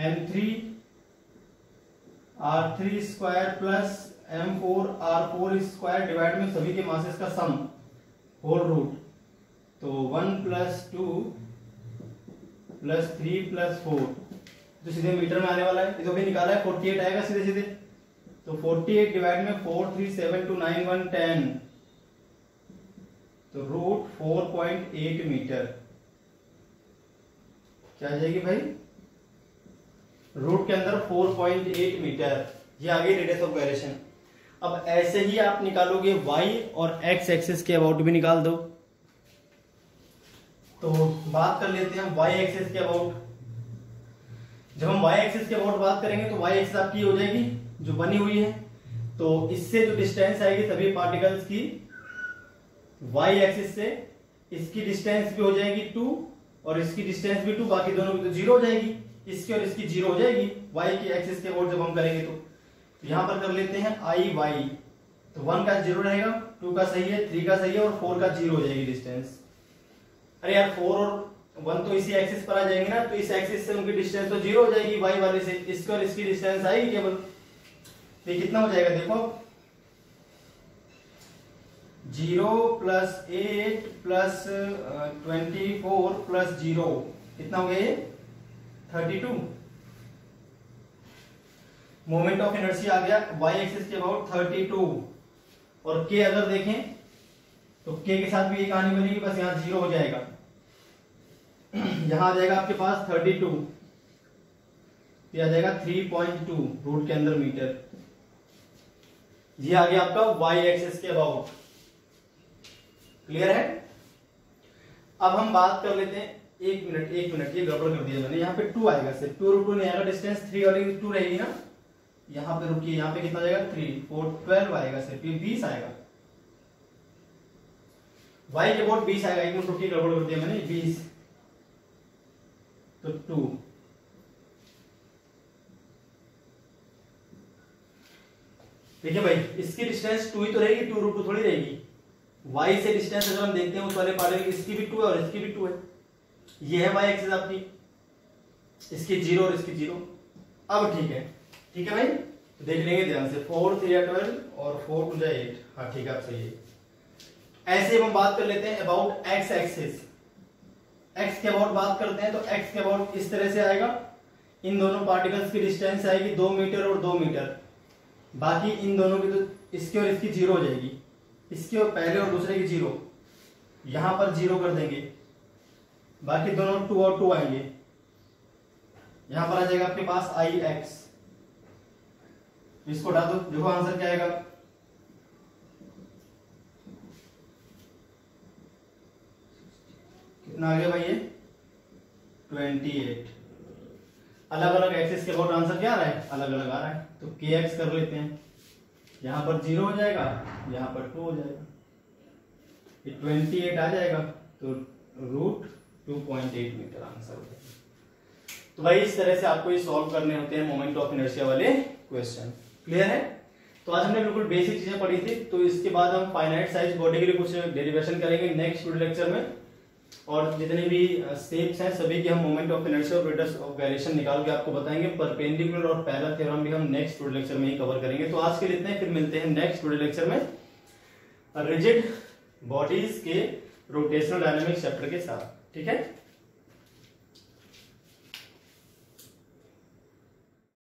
m3r3 square plus m4r4 square divide में सभी के मासेस का सम होल रूट। तो 1 + 2 + 3 + 4 जो सीधे मीटर में आने वाला है, ये तो भी निकाला है 48 आएगा सीधे सीधे। तो 48 डिवाइड में 4 3 7 2 9 1 10, तो रूट 4.8 मीटर क्या आ जाएगी भाई, रूट के अंदर 4.8 मीटर। ये आ गई रेडियस ऑफ गायरेशन। अब ऐसे ही आप निकालोगे y और x एक्सिस के अबाउट भी निकाल दो। तो बात कर लेते हैं y एक्सिस के अबाउट। जब हम y एक्सिस के अबाउट बात करेंगे तो y एक्सिस आपकी हो जाएगी जो बनी हुई है, तो इससे जो डिस्टेंस आएगी सभी पार्टिकल्स की y एक्सिस से, इसकी डिस्टेंस भी हो जाएगी 2 और इसकी डिस्टेंस भी 2, बाकी दोनों की तो 0 हो जाएगी, इसकी और इसकी 0 हो जाएगी y की एक्सिस के अबाउट जब हम करेंगे। तो यहां पर कर लेते हैं i y, तो 1 का 0 रहेगा, 2 का सही है, 3 का सही है और 4 का 0 हो जाएगी डिस्टेंस। अरे यार 4 और 1 तो इसी एक्सिस पर आ जाएंगे ना, तो इस एक्सिस से उनकी डिस्टेंस तो 0 हो जाएगी y वाले से, इसकी और इसकी डिस्टेंस आएगी केवल। तो ये कितना हो जाएगा देखो, 0 + 8 + 24 + 0 कितना हो गया ये 32। मोमेंट ऑफ इनर्शिया आ गया y एक्सिस के अबाउट 32, और k अगर देखें तो k के साथ भी ये कहानी बनेगी, बस यहाँ 0 हो जाएगा, यहां आ जाएगा आपके पास 32, ये आ जाएगा 3.2 रूट के अंदर मीटर। ये आ गया आपका y एक्सिस के अबाउट। क्लियर है। अब हम बात कर लेते हैं, एक मिनट ये गड़बड़ कर दिया मैंने, यहाँ पे 2 आएगा सिर्फ, 2 √2 नहीं आएगा, डिस्टेंस 3 वाली 2 रहेगी ना, यहाँ पे रुकिए, यहाँ पे कितना जाएगा 3 4 12 आएगा सिर्फ, ये 20 आएगा, y के अबाउट 20 आएगा। एक मिनट रुकिए, गड़बड़ कर दिया मैंने, 20 तो 2, देखिए भाई इसकी डिस्टेंस 2 ही तो रहेगी, 2 √2 थोड़ी रहेगी। y से डिस्टेंस अगर हम देखते हैं उस वाले पार्ट की, इसकी भी 2 है और इसकी भी 2 है, ये है y एक्सिस आपकी, इसकी 0 और इसकी 0। अब ठीक है भाई, तो देख लेंगे ध्यान से, 4 3 12 और 4 2 8, हाँ ठीक है आप सही है। ऐसे हम बात कर लेते हैं अबाउट x एक्सिस। x के अबाउट बात करते हैं तो x के अबाउट इस तरह से आएगा, इन दोनों पार्टिकल्स की डिस्टेंस आएगी 2 मीटर और 2 मीटर, बाकी इन दोनों की तो इसकी और इसकी 0 हो जाएगी, इसके और पहले और दूसरे की 0, यहां पर 0 कर देंगे, बाकी दोनों 2 और 2 आएंगे, यहां पर आ जाएगा आपके पास i x, इसको हटा दो, देखो आंसर क्या आएगा, कितना आ गया भाई ये 28। अलग अलग एक्सिस के अबाउट आंसर क्या आ रहा है, अलग अलग आ रहा है, तो kx कर लेते हैं, यहां पर 0 हो जाएगा, यहां पर 2 हो जाएगा, ये 28 आ जाएगा, तो रूट 2.8 मीटर आंसर हो जाएगा। तो भाई इस तरह से आपको ये सॉल्व करने होते हैं मोमेंट ऑफ इनर्शिया वाले क्वेश्चन। क्लियर है। तो आज हमने बिल्कुल बेसिक चीजें पढ़ी थी, तो इसके बाद हम फाइनाइट साइज बॉडी के लिए कुछ डेरिवेशन करेंगे नेक्स्ट वीडियो लेक्चर में, और जितने भी स्टेप्स हैं सभी की हम मोमेंट ऑफ इनर्शिया और रेडियस ऑफ गायरेशन निकाल के आपको बताएंगे। परपेंडिकुलर और पैरेलल थ्योरम भी हम नेक्स्ट वीडियो लेक्चर में ही कवर करेंगे। तो आज के लिए इतने, फिर मिलते हैं नेक्स्ट वीडियो लेक्चर में रिजिड बॉडीज के रोटेशनल डायनामिक्स चैप्टर के साथ। ठीक है।